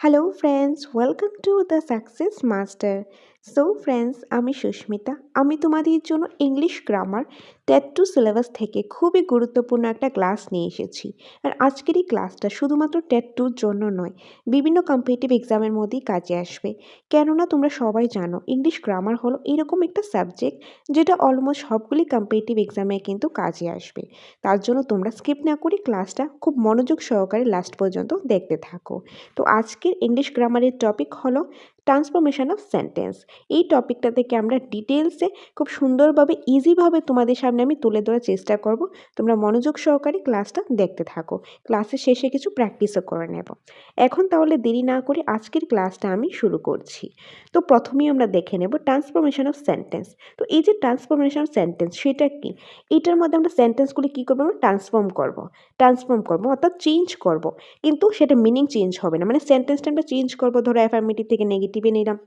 Hello friends, welcome to the success master. So friends, আমি সুস্মিতা। আমি তোমাদের জন্য English grammar TET two syllabus থেকে খুবই গুরুত্বপূর্ণ একটা ক্লাস নিয়ে এসেছি। আর আজকের এই ক্লাসটা শুধুমাত্র টেট টুর জন্য নয়, বিভিন্ন কম্পিটিটিভ এক্সামের মধ্যেই কাজে আসবে। কেননা তোমরা সবাই জানো ইংলিশ গ্রামার হলো এরকম একটা সাবজেক্ট যেটা অলমোস্ট সবগুলি কম্পিটিটিভ এক্সামে কিন্তু কাজে আসবে। তার জন্য তোমরা স্কিপ না করে ক্লাসটা খুব মনোযোগ সহকারে লাস্ট পর্যন্ত দেখতে থাকো। তো আজকের ইংলিশ গ্রামারের টপিক হলো ট্রান্সফরমেশন অফ সেন্টেন্স। এই টপিকটা থেকে আমরা ডিটেলসে খুব সুন্দরভাবে ইজিভাবে তোমাদের সামনে আমি তুলে ধরার চেষ্টা করব। তোমরা মনোযোগ সহকারে ক্লাসটা দেখতে থাকো। ক্লাসের শেষে কিছু প্র্যাকটিসও করে নেব। এখন তাহলে দেরি না করে আজকের ক্লাসটা আমি শুরু করছি। তো প্রথমেই আমরা দেখে নেব ট্রান্সফরমেশন অফ সেন্টেন্স। তো এই যে ট্রান্সফরমেশন অফ সেন্টেন্স সেটা কি? এটার মধ্যে আমরা সেন্টেন্সগুলি কী করবো? আমরা ট্রান্সফর্ম করবো অর্থাৎ চেঞ্জ করব। কিন্তু সেটা মিনিং চেঞ্জ হবে না, মানে সেন্টেন্সটা আমরা চেঞ্জ করবো, ধরো অ্যাফার্মেটিভ থেকে নেগেটিভে নিলাম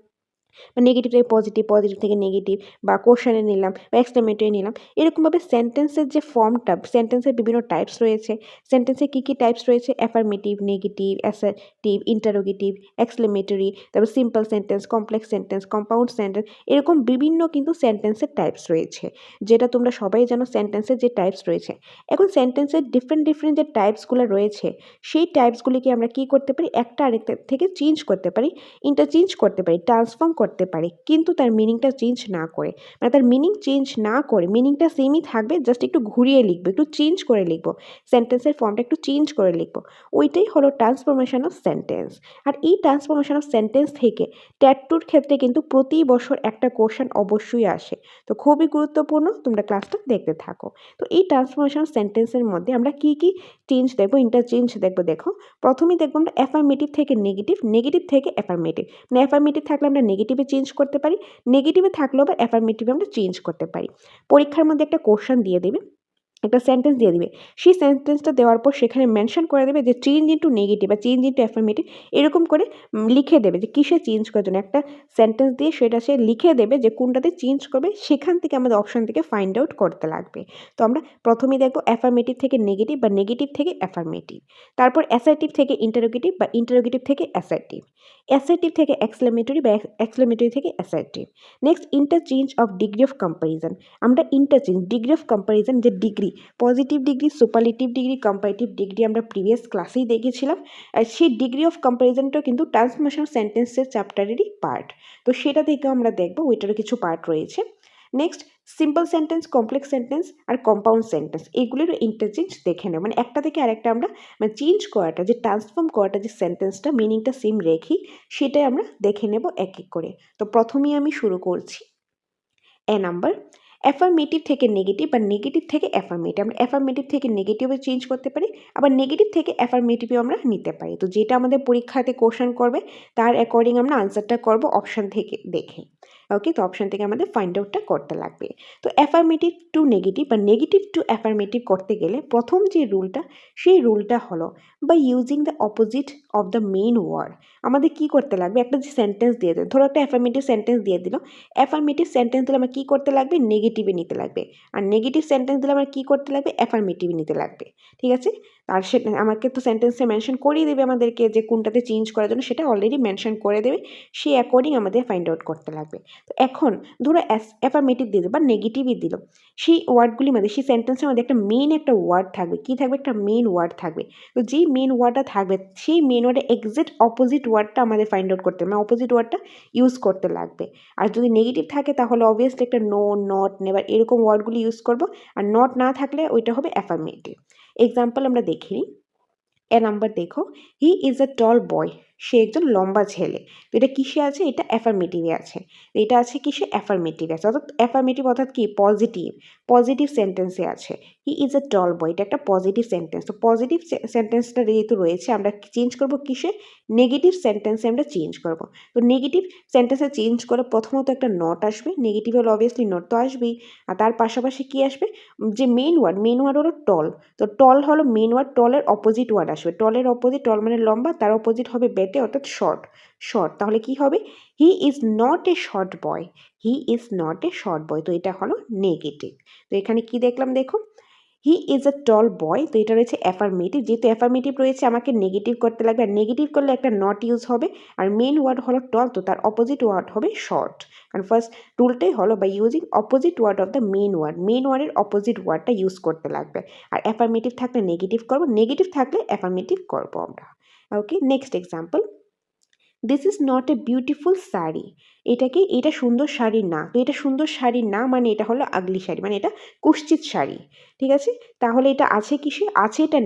বা নেগেটিভ থেকে পজিটিভ, পজিটিভ থেকে নেগেটিভ, বা কোশ্চেনে নিলাম বা এক্সক্লেমেটরি নিলাম। এরকমভাবে সেন্টেন্সের যে ফর্মটা, সেন্টেন্সের বিভিন্ন টাইপস রয়েছে। সেন্টেন্সে কী কী টাইপস রয়েছে? Affirmative, negative, assertive, interrogative, exclamatory, তারপর simple sentence, complex sentence, compound sentence, এরকম বিভিন্ন কিন্তু সেন্টেন্সের টাইপস রয়েছে, যেটা তোমরা সবাই জানো সেন্টেন্সের যে টাইপস রয়েছে। এখন সেন্টেন্সের ডিফারেন্ট যে টাইপসগুলো রয়েছে, সেই টাইপসগুলিকে আমরা কী করতে পারি? একটা আরেকটা থেকে চেঞ্জ করতে পারি, ইন্টারচেঞ্জ করতে পারি, ট্রান্সফর্ম করতে পারি, কিন্তু তার মিনিংটা চেঞ্জ না করে। মানে তার মিনিং চেঞ্জ না করে, মিনিংটা সেমই থাকবে, জাস্ট একটু ঘুরিয়ে লিখবো, একটু চেঞ্জ করে লিখবো, সেন্টেন্সের ফর্মটা একটু চেঞ্জ করে লিখবো। ওইটাই হলো ট্রান্সফরমেশন অফ সেন্টেন্স। আর এই ট্রান্সফরমেশন অফ সেন্টেন্স থেকে ট্যাটুর ক্ষেত্রে কিন্তু প্রতি বছর একটা কোশ্চেন অবশ্যই আসে। তো খুবই গুরুত্বপূর্ণ, তোমরা ক্লাসটা দেখতে থাকো। তো এই ট্রান্সফরমেশন অফ সেন্টেন্সের মধ্যে আমরা কী কী চেঞ্জ দেখবো, ইন্টারচেঞ্জ দেখবো। দেখো, প্রথমেই দেখবো আমরা অ্যাফার্মেটিভ থেকে নেগেটিভ, নেগেটিভ থেকে অ্যাফার্মেটিভ। মানে অ্যাফার্মেটিভ থাকলে আমরা নেগেটিভে চেঞ্জ করতে পারি, নেগেটিভে থাকলেও আবার অ্যাফার্মেটিভে আমরা চেঞ্জ করতে পারি। পরীক্ষার মধ্যে একটা কোশ্চেন দিয়ে দেবে, একটা সেন্টেন্স দিয়ে দিবে, সেই সেন্টেন্সটা দেওয়ার পর সেখানে মেনশন করে দেবে যে চেঞ্জ ইন্টু নেগেটিভ বা চেঞ্জ ইন্টু অ্যাফার্মেটিভ, এরকম করে লিখে দেবে যে কিসে চেঞ্জ করার জন্য। একটা সেন্টেন্স দিয়ে সেটা সে লিখে দেবে যে কোনটাতে চেঞ্জ করবে, সেখান থেকে আমাদের অপশন থেকে ফাইন্ড আউট করতে লাগবে। তো আমরা প্রথমেই দেখবো অ্যাফার্মেটিভ থেকে নেগেটিভ বা নেগেটিভ থেকে অ্যাফার্মেটিভ, তারপর অ্যাসার্টিভ থেকে ইন্টারোগেটিভ বা ইন্টারোগেটিভ থেকে অ্যাসার্টিভ, অ্যাসার্টিভ থেকে এক্সক্লেমেটরি বা এক্সক্লেমেটরি থেকে assertive. Next, interchange of degree of comparison. আমরা ইন্টারচেঞ্জ, ডিগ্রি অফ কম্পারিজন, যে degree, positive degree, superlative degree, comparative degree আমরা প্রিভিয়াস ক্লাসেই দেখেছিলাম। আর সেই ডিগ্রি অফ কম্পারিজনটাও কিন্তু ট্রান্সফরমেশন সেন্টেন্সের চ্যাপ্টারেরই পার্ট। তো সেটা থেকেও আমরা দেখবো, ওইটারও কিছু পার্ট রয়েছে। Next, simple sentence, complex sentence আর কম্পাউন্ড সেন্টেন্স, এগুলিরও ইন্টারচেঞ্জ দেখে নেব। মানে একটা থেকে আরেকটা আমরা মানে চেঞ্জ করাটা, যে ট্রান্সফর্ম করাটা, যে সেন্টেন্সটা মিনিংটা সেম রেখি, সেটাই আমরা দেখে নেব এক এক করে। তো প্রথমেই আমি শুরু করছি। নাম্বার, অ্যাফার্মেটিভ থেকে নেগেটিভ বা নেগেটিভ থেকে অ্যাফার্মেটিভ। আমরা অ্যাফার্মেটিভ থেকে নেগেটিভে চেঞ্জ করতে পারি, আবার নেগেটিভ থেকে অ্যাফার্মেটিভেও আমরা নিতে পারি। তো যেটা আমাদের পরীক্ষাতে কোশ্চেন করবে তার অ্যাকর্ডিং আমরা আনসারটা করব অপশান থেকে দেখে। ওকে, তো অপশান থেকে আমাদের ফাইন্ড আউটটা করতে লাগবে। তো অ্যাফার্মেটিভ টু নেগেটিভ বা নেগেটিভ টু অ্যাফার্মেটিভ করতে গেলে প্রথম যে রুলটা, সেই রুলটা হলো by using the opposite of the main word. আমাদের কী করতে লাগবে? একটা যে সেন্টেন্স দিয়ে দেয়, ধরো একটা অ্যাফার্মেটিভ সেন্টেন্স দিয়ে দিল, অ্যাফার্মেটিভ সেন্টেন্স দিলে আমার কী করতে লাগবে? নেগেটিভে নিতে লাগবে। আর নেগেটিভ সেন্টেন্স দিলে আমার কী করতে লাগবে? অ্যাফার্মেটিভে নিতে লাগবে। ঠিক আছে? আর সেটা আমাকে তো সেন্টেন্সে মেনশন করিয়ে দেবে আমাদেরকে যে কোনটাতে চেঞ্জ করার জন্য, সেটা অলরেডি মেনশন করে দেবে, সেই অ্যাকর্ডিং আমাদের ফাইন্ড আউট করতে লাগবে। তো এখন ধরো অ্যাফার্মেটিভ দিল বা নেগেটিভই দিল, সেই ওয়ার্ডগুলির মধ্যে, সেই সেন্টেন্সের মধ্যে একটা মেইন একটা ওয়ার্ড থাকবে। কী থাকবে? একটা মেইন ওয়ার্ড থাকবে। তো যেই মেইন ওয়ার্ডটা থাকবে, সেই মেইন ওয়ার্ডের এক্সাক্ট অপোজিট ওয়ার্ডটা আমাদের ফাইন্ড আউট করতে হবে, মানে অপোজিট ওয়ার্ডটা ইউজ করতে লাগবে। আর যদি নেগেটিভ থাকে তাহলে অবভিয়াসলি একটা নো, নট, নেভার, এরকম ওয়ার্ডগুলি ইউজ করব। আর নট না থাকলে ওইটা হবে অ্যাফার্মেটিভ। এক্সাম্পল আমরা দেখে নিই। নাম্বার দেখো, হি ইজ আ টল বয়, সে একজন লম্বা ছেলে। তো এটা কিসে আছে? এটা অ্যাফার্মেটিভে আছে। তো এটা আছে কিসে? অ্যাফার্মেটিভে আছে। অর্থাৎ অ্যাফার্মেটিভ অর্থাৎ কি? পজিটিভ, পজিটিভ সেন্টেন্সে আছে। হি ইজ আ টল বয়, এটা একটা পজিটিভ সেন্টেন্স। তো পজিটিভ সেন্টেন্সটা যেহেতু রয়েছে, আমরা চেঞ্জ করব কিসে? নেগেটিভ সেন্টেন্সে আমরা চেঞ্জ করব। তো নেগেটিভ সেন্টেন্সে চেঞ্জ করে প্রথমত একটা নট আসবে, নেগেটিভ হলে অবভিয়াসলি নট তো আসবেই। আর তার পাশাপাশি কী আসবে? যে মেইন ওয়ার্ড হলো টল। তো টল হলো মেইন ওয়ার্ড, টলের অপোজিট ওয়ার্ড আসবে। টলের অপোজিট, টল মানে লম্বা, তার অপোজিট হবে বেটে অর্থাৎ শর্ট। শর্ট, তাহলে কি হবে? He is not a short boy, he is not a short boy. তো এটা হলো নেগেটিভ। তো এখানে কি দেখলাম দেখো, হি ইজ আ টল বয়, তো এটা রয়েছে অ্যাফার্মেটিভ, যেহেতু অ্যাফার্মেটিভ রয়েছে আমাকে নেগেটিভ করতে লাগবে, আর নেগেটিভ করলে একটা নট ইউজ হবে, আর মেন ওয়ার্ড হলো টল, তো তার অপোজিট ওয়ার্ড হবে শর্ট। কারণ ফার্স্ট রুলটাই হলো by using opposite word of the main ওয়ার্ডের অপোজিট ওয়ার্ডটা ইউজ করতে লাগবে। আর অ্যাফার্মেটিভ থাকলে নেগেটিভ করবো, নেগেটিভ থাকলে অ্যাফার্মেটিভ করবো আমরা। Okay, next example, this is not a beautiful sari, এটা সুন্দর শাড়ি না, তো এটা সুন্দর শাড়ি না মানে এটা হলো আগলি শাড়ি, মানে এটা কুৎসিত শাড়ি। ঠিক আছে, তাহলে এটা আছে কিসে, আছে এটা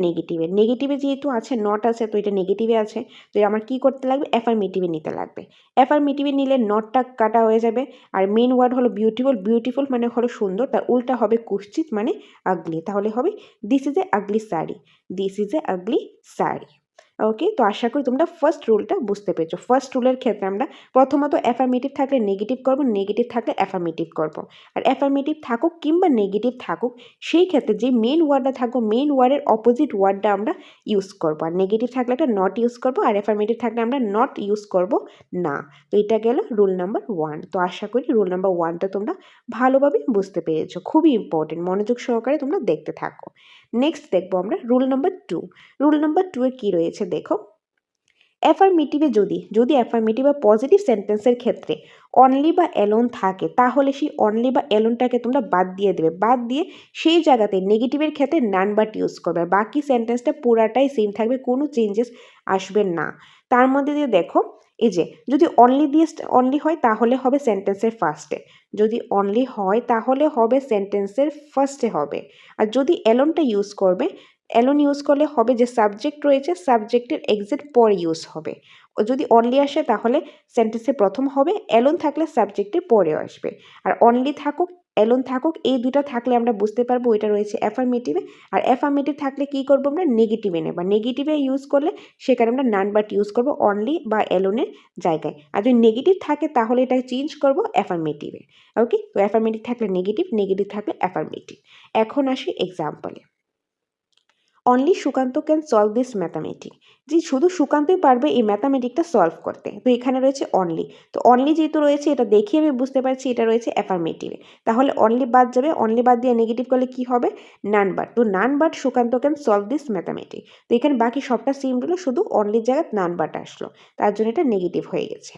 নেগেটিভে যেহেতু আছে, নট আছে, তো এটা নেগেটিভে আছে, তো আমার কি করতে লাগবে, অ্যাফার্মেটিভে নিতে লাগবে। অ্যাফার্মেটিভে নিলে নটটা কাটা হয়ে যাবে, আর মেন ওয়ার্ড হলো বিউটিফুল মানে হলো সুন্দর, তার উল্টা হবে কুৎসিত মানে আগলি, তাহলে হবে this is a ugly sari, this is a ugly sari. Okay, তো আশা করি তোমরা ফার্স্ট রুলটা বুঝতে পেরেছো। ফার্স্ট রুলের ক্ষেত্রে আমরা প্রথমত অ্যাফার্মেটিভ থাকলে নেগেটিভ করব, নেগেটিভ থাকলে অ্যাফার্মেটিভ করব। আর অ্যাফার্মেটিভ থাকুক কিংবা নেগেটিভ থাকুক, সেই ক্ষেত্রে যে মেন ওয়ার্ডটা থাকবো, মেন ওয়ার্ডের অপোজিট ওয়ার্ডটা আমরা ইউজ করবো। আর নেগেটিভ থাকলে একটা নট ইউজ করবো, আর অ্যাফার্মেটিভ থাকলে আমরা নট ইউজ করব না। তো এটা গেল রুল নাম্বার 1। তো আশা করি রুল নাম্বার 1টা তোমরা ভালোভাবে বুঝতে পেরেছো, খুবই ইম্পর্টেন্ট, মনোযোগ সহকারে তোমরা দেখতে থাকো। নেক্সট দেখবো আমরা রুল নাম্বার 2। রুল নাম্বার 2 এ কি রয়েছে দেখো, অ্যাফার্মেটিভে যদি অ্যাফার্মেটিভ বা পজিটিভ সেন্টেন্সের ক্ষেত্রে অনলি বা অ্যালোন থাকে, তাহলে সেই অনলি বা অ্যালোনটাকে তোমরা বাদ দিয়ে দেবে, বাদ দিয়ে সেই জায়গাতে নেগেটিভের ক্ষেত্রে নান বাট ইউজ করবে, আর বাকি সেন্টেন্সটা পুরাটাই সেম থাকবে, কোনো চেঞ্জেস আসবে না। তার মধ্যে দিয়ে দেখো, এই যে যদি অনলি হয় তাহলে হবে সেন্টেন্সের ফার্স্টে, যদি অনলি হয় তাহলে হবে সেন্টেন্সের ফার্স্টে হবে। আর যদি অ্যালোনটা ইউজ করবে, অ্যালোন ইউজ করলে হবে যে সাবজেক্ট রয়েছে, সাবজেক্টের এক্সাক্ট পরে ইউজ হবে। ও যদি অনলি আসে তাহলে সেন্টেন্সে প্রথম হবে, অ্যালোন থাকলে সাবজেক্টের পরে আসবে। আর অনলি থাকুক অ্যালোন থাকুক, এই দুটো থাকলে আমরা বুঝতে পারবো এটা রয়েছে অ্যাফার্মেটিভে। আর অ্যাফার্মেটিভ থাকলে কি করবো আমরা, নেগেটিভে নেব, নেগেটিভে ইউজ করলে সেখানে আমরা নান বাট ইউজ করবো অনলি বা অ্যালোনের জায়গায়। আর যদি নেগেটিভ থাকে তাহলে এটা চেঞ্জ করবো অ্যাফার্মেটিভে। ওকে, তো অ্যাফার্মেটিভ থাকলে নেগেটিভ, নেগেটিভ থাকলে অ্যাফার্মেটিভ। এখন আসি এক্সাম্পলে, only Sukanta can solve this mathematic, যে শুধু সুকান্তই পারবে এই ম্যাথামেটিকটা সলভ করতে। তো এখানে রয়েছে অনলি, তো অনলি যেহেতু রয়েছে এটা দেখে আমি বুঝতে পারছি এটা রয়েছে অ্যাফার্মেটিভে, তাহলে অনলি বাদ যাবে, অনলি বাদ দিয়ে নেগেটিভ করলে কি হবে, নান বাট, তো none but Sukanta can solve this mathematic. তো এখানে বাকি সবটা সেম রইল, শুধু অনলির জায়গায় নান বাট আসলো, তার জন্য এটা নেগেটিভ হয়ে গেছে।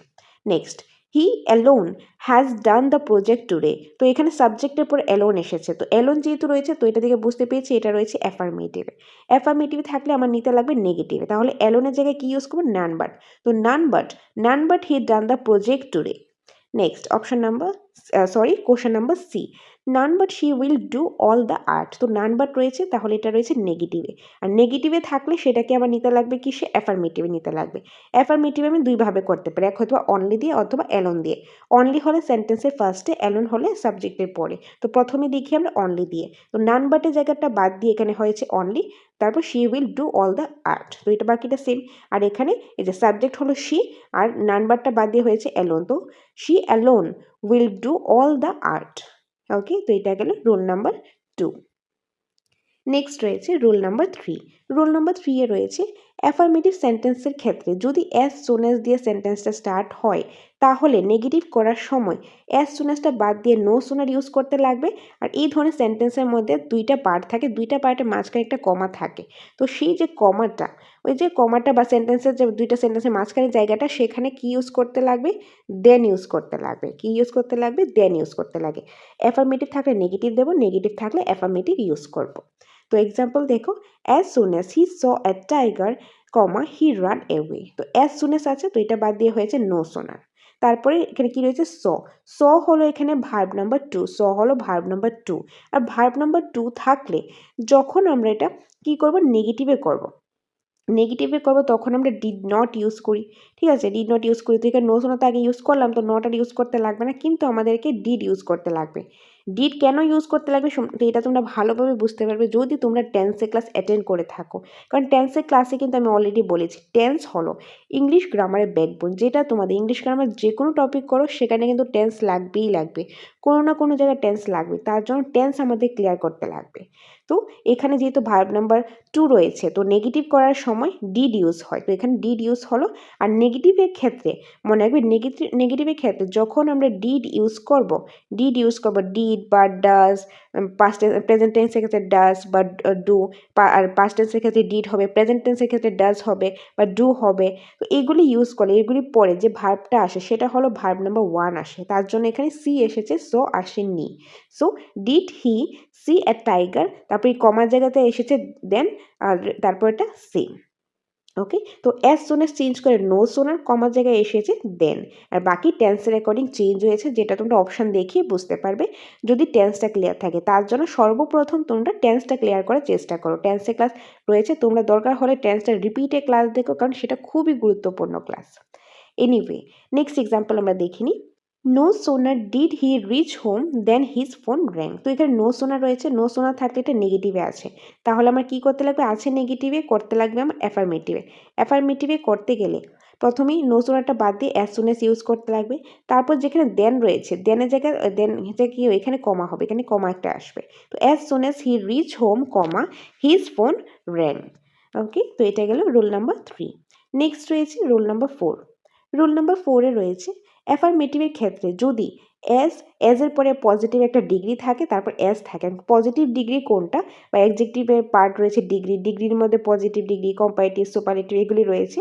Next, he alone has done the project today, তো এখানে সাবজেক্টের পর অ্যালোন এসেছে, তো অ্যালোন যেহেতু রয়েছে তো এটা থেকে বুঝতে পেরেছি এটা রয়েছে অ্যাফার্মেটিভে। অ্যাফার্মেটিভ থাকলে আমার নিতে লাগবে নেগেটিভে, তাহলে অ্যালোনের জায়গায় কি ইউজ করবো, নান বাট, তো none but he done the project today. Next question number C, none but she will do all the art, তো নান বাট রয়েছে তাহলে এটা রয়েছে নেগেটিভে, আর নেগেটিভে থাকলে সেটাকে আবার নিতে লাগবে কিসে, অ্যাফার্মেটিভে নিতে লাগবে। অ্যাফার্মেটিভে আমি দুইভাবে করতে পারি, এক হয়তো অনলি দিয়ে অথবা অ্যালোন দিয়ে। অনলি হলে সেন্টেন্সের ফার্স্টে, অ্যালোন হলে সাবজেক্টের পরে, তো প্রথমে দেখি আমরা অনলি দিয়ে, তো নান বাটের জায়গাটা বাদ দিয়ে এখানে হয়েছে অনলি, তারপর she will do all the art, তো এটা বাকিটা সেম। আর এখানে এই যে সাবজেক্ট হলো শি, আর নান বাটটা বাদ দিয়ে হয়েছে অ্যালোন, তো she alone will do all the art. Okay, তো এটা গেল রুল নাম্বার 2। নেক্সট রয়েছে রুল নাম্বার 3। রুল নাম্বার 3 এ রয়েছে অ্যাফার্মেটিভ সেন্টেন্সের ক্ষেত্রে যদি অ্যাজ সুন অ্যাজ দিয়ে সেন্টেন্সটা স্টার্ট হয়, তাহলে নেগেটিভ করার সময় অ্যাজ সুন অ্যাজটা বাদ দিয়ে নো সুনার ইউজ করতে লাগবে। আর এই ধরনের সেন্টেন্সের মধ্যে দুইটা পার্ট থাকে, দুইটা পার্টের মাঝখানে একটা কমা থাকে, তো সেই যে কমাটা, ওই যে কমাটা বা সেন্টেন্সের যে দুইটা সেন্টেন্সের মাঝখানে জায়গাটা, সেখানে কি ইউজ করতে লাগবে, দেন ইউজ করতে লাগবে, কি ইউজ করতে লাগবে, দেন ইউজ করতে লাগে। অ্যাফার্মেটিভ থাকলে নেগেটিভ দেবো, নেগেটিভ থাকলে অ্যাফার্মেটিভ ইউজ করবো। তো এক্সাম্পল দেখো, as soon as he saw a tiger comma he ran away, তো অ্যাজ সুন অ্যাজ আছে, তো এটা বাদ দিয়ে হয়েছে নো সোনার। তারপরে এখানে কি রয়েছে, স হলো এখানে ভার্ব নাম্বার 2, স হলো ভার্ব নাম্বার 2। আর ভার্ব নাম্বার 2 থাকলে যখন আমরা এটা কি করব, নেগেটিভে করব তখন আমরা ডিড নট ইউজ করি। ঠিক আছে, ডিড নট ইউজ করি, তো এখানে নো সোনা তো আগে ইউজ করলাম, তো নট আর ইউজ করতে লাগবে না, কিন্তু আমাদেরকে ডিড ইউজ করতে লাগবে। ডিড কেন ইউজ করতে লাগবে, তো এটা তোমরা ভালোভাবে বুঝতে পারবে যদি তোমরা টেন্সের ক্লাস অ্যাটেন্ড করে থাকো। কারণ টেন্সের ক্লাসে কিন্তু আমি অলরেডি বলেছি টেন্স হলো ইংলিশ গ্রামারের ব্যাকবোন, যেটা তোমাদের ইংলিশ গ্রামার যে কোনো টপিক করো সেখানে কিন্তু টেন্স লাগবে, কোনো না কোনো জায়গায় টেন্স লাগবে, তার জন্য টেন্স আমাদের ক্লিয়ার করতে লাগবে। তো এখানে যেহেতু ভার্ব নাম্বার 2 রয়েছে, তো নেগেটিভ করার সময় ডিড ইউজ হয়, তো এখানে ডিড ইউজ হলো। আর নেগেটিভের ক্ষেত্রে মনে রাখবে, নেগেটিভের ক্ষেত্রে যখন আমরা ডিড ইউজ করব, ডিড বা ডাজ, পাস্ট প্রেজেন্ট টেন্সের ক্ষেত্রে ডাজ বা ডু, আর পাস্ট টেন্সের ক্ষেত্রে ডিড হবে, প্রেজেন্ট টেন্সের ক্ষেত্রে ডাজ হবে বা ডু হবে। তো এগুলি ইউজ করে, এগুলি পরে যে ভার্বটা আসে সেটা হলো ভার্ব নাম্বার 1 আসে, তার জন্য এখানে সি এসেছে, সো আসেনি। So did he she a tiger, তারপরে কমার জায়গাতে এসেছে দেন, আর তারপর এটা সি। ওকে, তো অ্যাজ সুন এস চেঞ্জ করে নো সুনার, কমার জায়গায় এসেছে দেন। আর বাকি টেন্সের অ্যাকর্ডিং চেঞ্জ হয়েছে, যেটা তোমরা অপশান দেখিয়ে বুঝতে পারবে যদি টেন্সটা ক্লিয়ার থাকে। তার জন্য সর্বপ্রথম তোমরা টেন্সটা ক্লিয়ার করার চেষ্টা করো। টেন্সের ক্লাস রয়েছে, তোমরা দরকার হলে টেন্সটা রিপিটে ক্লাস দেখো, কারণ সেটা খুবই গুরুত্বপূর্ণ ক্লাস। এনিওয়ে, নেক্সট এক্সাম্পল আমরা দেখিনি। No sooner did he reach home than his phone rang. তো এখানে নো সোনার রয়েছে, নো সোনার থাকলে এটা নেগেটিভে আছে, তাহলে আমার কি করতে লাগবে, আছে নেগেটিভে, করতে লাগবে আমার অ্যাফার্মেটিভে। অ্যাফার্মেটিভে করতে গেলে প্রথমেই নো সোনারটা বাদ দিয়ে অ্যাজ সুন এস ইউজ করতে লাগবে। তারপর যেখানে দেন রয়েছে, দেনের জায়গায় দেন কি এখানে কমা হবে, এখানে কমা একটা আসবে। তো as soon as he reach home comma his phone rang. Okay, তো এটা গেল রুল নাম্বার 3। নেক্সট রয়েছে রুল নাম্বার 4। রুল নাম্বার 4-এ রয়েছে অ্যাফার্মেটিভের ক্ষেত্রে যদি এর পরে পজিটিভ একটা ডিগ্রি থাকে, তারপর এস থাকে। পজিটিভ ডিগ্রি কোনটা, বা অ্যাডজেক্টিভের পার্ট রয়েছে ডিগ্রি, ডিগ্রির মধ্যে পজিটিভ ডিগ্রি, কম্পারেটিভ, সুপারলেটিভ এগুলি রয়েছে।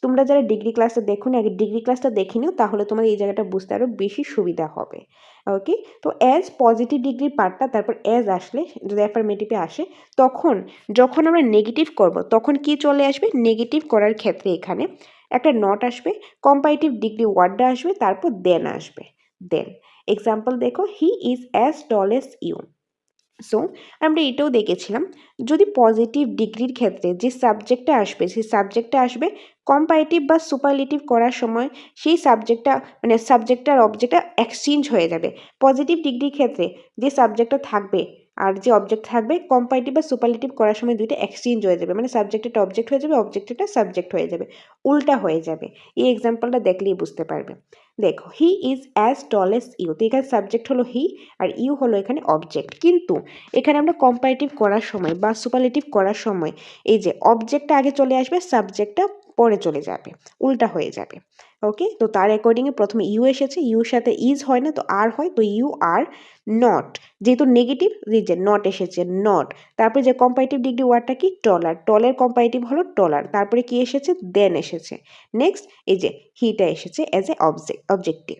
তোমরা যারা ডিগ্রি ক্লাসটা দেখো না, আগে ডিগ্রি ক্লাসটা দেখে নিও, তাহলে তোমাদের এই জায়গাটা বুঝতে আরও বেশি সুবিধা হবে। ওকে, তো অ্যাজ পজিটিভ ডিগ্রির পার্টটা, তারপর অ্যাজ আসলে যদি অ্যাফার্মেটিভে আসে, তখন যখন আমরা নেগেটিভ করব তখন কি চলে আসবে, নেগেটিভ করার ক্ষেত্রে এখানে একটা নট আসবে, কম্পারেটিভ ডিগ্রি ওয়ার্ডটা আসবে, তারপর দেন আসবে, দেন। এক্সাম্পল দেখো, he is as tall S U. So আমরা এটাও দেখেছিলাম, যদি পজিটিভ ডিগ্রির ক্ষেত্রে যে সাবজেক্টটা আসবে, সেই সাবজেক্টটা আসবে কম্পারেটিভ বা সুপারলেটিভ করার সময় সেই সাবজেক্টটা, মানে সাবজেক্টটার অবজেক্টটা এক্সচেঞ্জ হয়ে যাবে। পজিটিভ ডিগ্রির ক্ষেত্রে যে সাবজেক্টটা থাকবে আর যে অবজেক্ট থাকবে, কম্পারেটিভ বা সুপারলেটিভ করার সময় দুইটা এক্সচেঞ্জ হয়ে যাবে, মানে সাবজেক্টটা অবজেক্ট হয়ে যাবে, অবজেক্টটা সাবজেক্ট হয়ে যাবে, উল্টা হয়ে যাবে। এই এক্সাম্পলটা দেখলেই বুঝতে পারবে। দেখো, he is as tall S U, তো এখানে সাবজেক্ট হলো হি আর ইউ হলো এখানে অবজেক্ট, কিন্তু এখানে আমরা কম্পারেটিভ করার সময় বা সুপারলেটিভ করার সময় এই যে অবজেক্টটা আগে চলে আসবে, সাবজেক্টটা পরে চলে যাবে, উল্টা হয়ে যাবে। ওকে, তো তার অ্যাকর্ডিংয়ে প্রথমে ইউ এসেছে, ইউর সাথে ইজ হয় না, তো আর হয়, তো ইউ আর নট, যেহেতু নেগেটিভ রিজেন নট এসেছে, নট। তারপরে যে কম্পারেটিভ ডিগ্রি ওয়ার্ডটা কি, টলার, টলের কম্পারেটিভ হলো টলার, তারপরে কি এসেছে, দেন এসেছে। নেক্সট এই যে হিটা এসেছে অ্যাজ এ অবজেক্টিভ।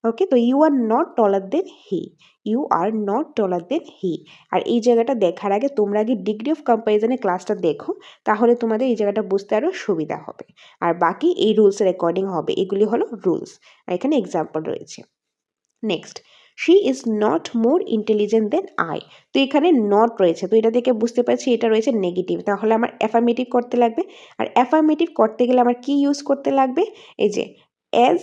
ওকে, তো you are not taller than he, you are not taller than he. আর এই জায়গাটা দেখার আগে তোমরা আগে ডিগ্রি অফ কম্প্যারিজনের ক্লাসটা দেখো, তাহলে তোমাদের এই জায়গাটা বুঝতে আরও সুবিধা হবে। আর বাকি এই রুলসের অ্যাকর্ডিং হবে, এগুলি হলো রুলস, আর এখানে এক্সাম্পল রয়েছে। Next, she is not more intelligent than I. তো এখানে নট রয়েছে, তো এটা দেখে বুঝতে পারছি এটা রয়েছে নেগেটিভ, তাহলে আমার অ্যাফার্মেটিভ করতে লাগবে। আর অ্যাফার্মেটিভ করতে গেলে আমার কি ইউজ করতে লাগবে, এই যে as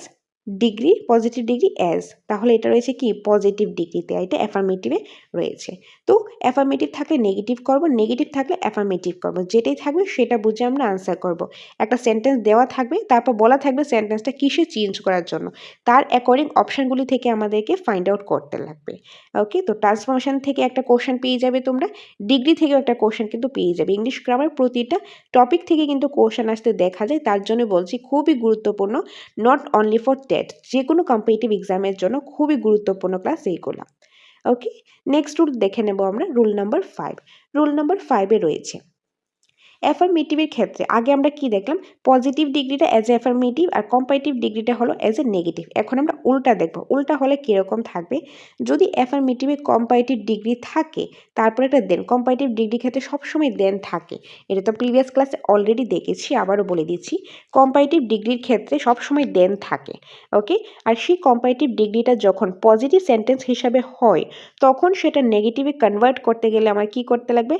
degree, positive degree as, তাহলে এটা রয়েছে কি পজিটিভ ডিগ্রিতে, এটা অ্যাফার্মেটিভে রয়েছে। তো অ্যাফার্মেটিভ থাকলে নেগেটিভ করব, নেগেটিভ থাকলে অ্যাফার্মেটিভ করব, যেটাই থাকবে সেটা বুঝে আমরা আনসার করব। একটা সেন্টেন্স দেওয়া থাকবে, তারপর বলা থাকবে সেন্টেন্সটা কিসে চেঞ্জ করার জন্য, তার অ্যাকর্ডিং অপশানগুলি থেকে আমাদেরকে ফাইন্ড আউট করতে লাগবে। ওকে, তো ট্রান্সফরমেশন থেকে একটা কোশ্চেন পেয়ে যাবে তোমরা, ডিগ্রি থেকেও একটা কোশ্চেন কিন্তু পেয়ে যাবে। ইংলিশ গ্রামার প্রতিটা টপিক থেকে কিন্তু কোশ্চেন আসতে দেখা যায়, তার জন্য বলছি খুবই গুরুত্বপূর্ণ, নট অনলি ফর টেট, যে কোনো কম্পিটিটিভ এক্সামের জন্য খুবই গুরুত্বপূর্ণ ক্লাস এইগুলো। ওকে, নেক্সট রুল দেখে নেব আমরা, রুল নাম্বার 5। রুল নাম্বার 5-এ রয়েছে অ্যাফার্মেটিভের ক্ষেত্রে আগে আমরা কি দেখলাম, পজিটিভ ডিগ্রিটা অ্যাজ এ অ্যাফার্মেটিভ আর কম্পারেটিভ ডিগ্রিটা হলো অ্যাজ এ নেগেটিভ। এখন আমরা উল্টা দেখব, উল্টা হলে কীরকম থাকবে। যদি অ্যাফার্মেটিভে কম্পারেটিভ ডিগ্রি থাকে, তারপরে একটা দেন, কম্পারেটিভ ডিগ্রি ক্ষেত্রে সবসময় দেন থাকে, এটা তো প্রিভিয়াস ক্লাসে অলরেডি দেখেছি, আবারও বলে দিচ্ছি। কম্পারেটিভ ডিগ্রির ক্ষেত্রে সবসময় দেন থাকে। ওকে, আর সেই কম্পারেটিভ ডিগ্রিটা যখন পজিটিভ সেন্টেন্স হিসাবে হয়, তখন সেটা নেগেটিভে কনভার্ট করতে গেলে আমার কি করতে লাগবে,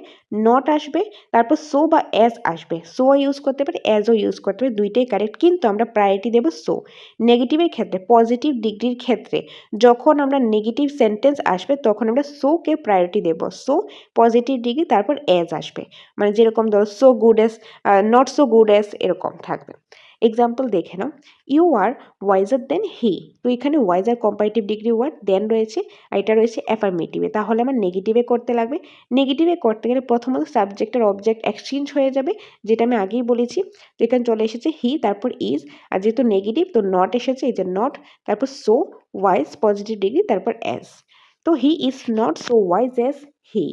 নট আসবে, তারপর সো বা অ্যাজ আসবে, সো ইউজ করতে পারি, অ্যাজও ইউজ করতে পারি, দুইটাই কারেক্ট, কিন্তু আমরা প্রায়োরিটি দেবো সো। নেগেটিভের ক্ষেত্রে, পজিটিভ ডিগ্রির ক্ষেত্রে যখন আমরা নেগেটিভ সেন্টেন্স আসবে তখন আমরা সোকে প্রায়োরিটি দেব, সো পজিটিভ ডিগ্রি, তারপর অ্যাজ আসবে, মানে যেরকম ধরো so good as, not so good as, এরকম থাকবে। এক্সাম্পল দেখে নাও, ইউ আর ওয়াইজার দেন হি। তো এখানে wiser comparative degree word, than রয়েছে, আর এটা রয়েছে অ্যাফার্মেটিভে, তাহলে আমার নেগেটিভে করতে লাগবে। নেগেটিভে করতে গেলে প্রথমত সাবজেক্টের অবজেক্ট এক্সচেঞ্জ হয়ে যাবে, যেটা আমি আগেই বলেছি। তো এখানে চলে এসেছে হি, তারপর ইজ, আর যেহেতু নেগেটিভ তো নট এসেছে, এই যে নট, তারপর সো, ওয়াইজ, পজিটিভ ডিগ্রি, তারপর অ্যাজ। তো he is not so wise as he.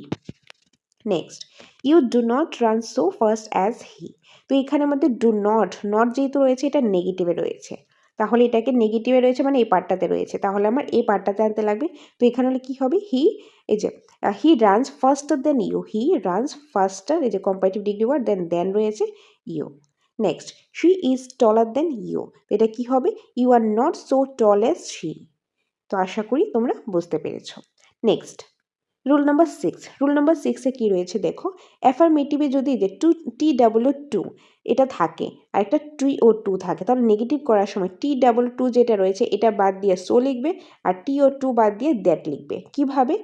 Next, you do not run so fast as he. তো এখানে আমাদের ডু নট, নট যেহেতু রয়েছে এটা নেগেটিভে রয়েছে, তাহলে এটাকে নেগেটিভে রয়েছে মানে এই পার্টটাতে রয়েছে, তাহলে আমার এই পার্টটাতে আনতে লাগবে। তো এখানে হলে কী হবে, হি, এই যে he runs faster than you, he runs faster, এই যে কম্পারেটিভ ডিগ্রি ওয়ার্ড, দেন রয়েছে you. Next, she is taller than you, এটা কি হবে, you are not so tall as she. তো আশা করি তোমরা বুঝতে পেরেছ। Next, rule number 6। Rule number 6-এ কী রয়েছে দেখো, অ্যাফার্মেটিভে যদি যে TW2 এটা থাকে আর একটা TO2 থাকে, তাহলে নেগেটিভ করার সময় TW2 যেটা রয়েছে এটা বাদ দিয়ে সো লিখবে আর TO2 বাদ দিয়ে দ্যাট লিখবে। কিভাবে,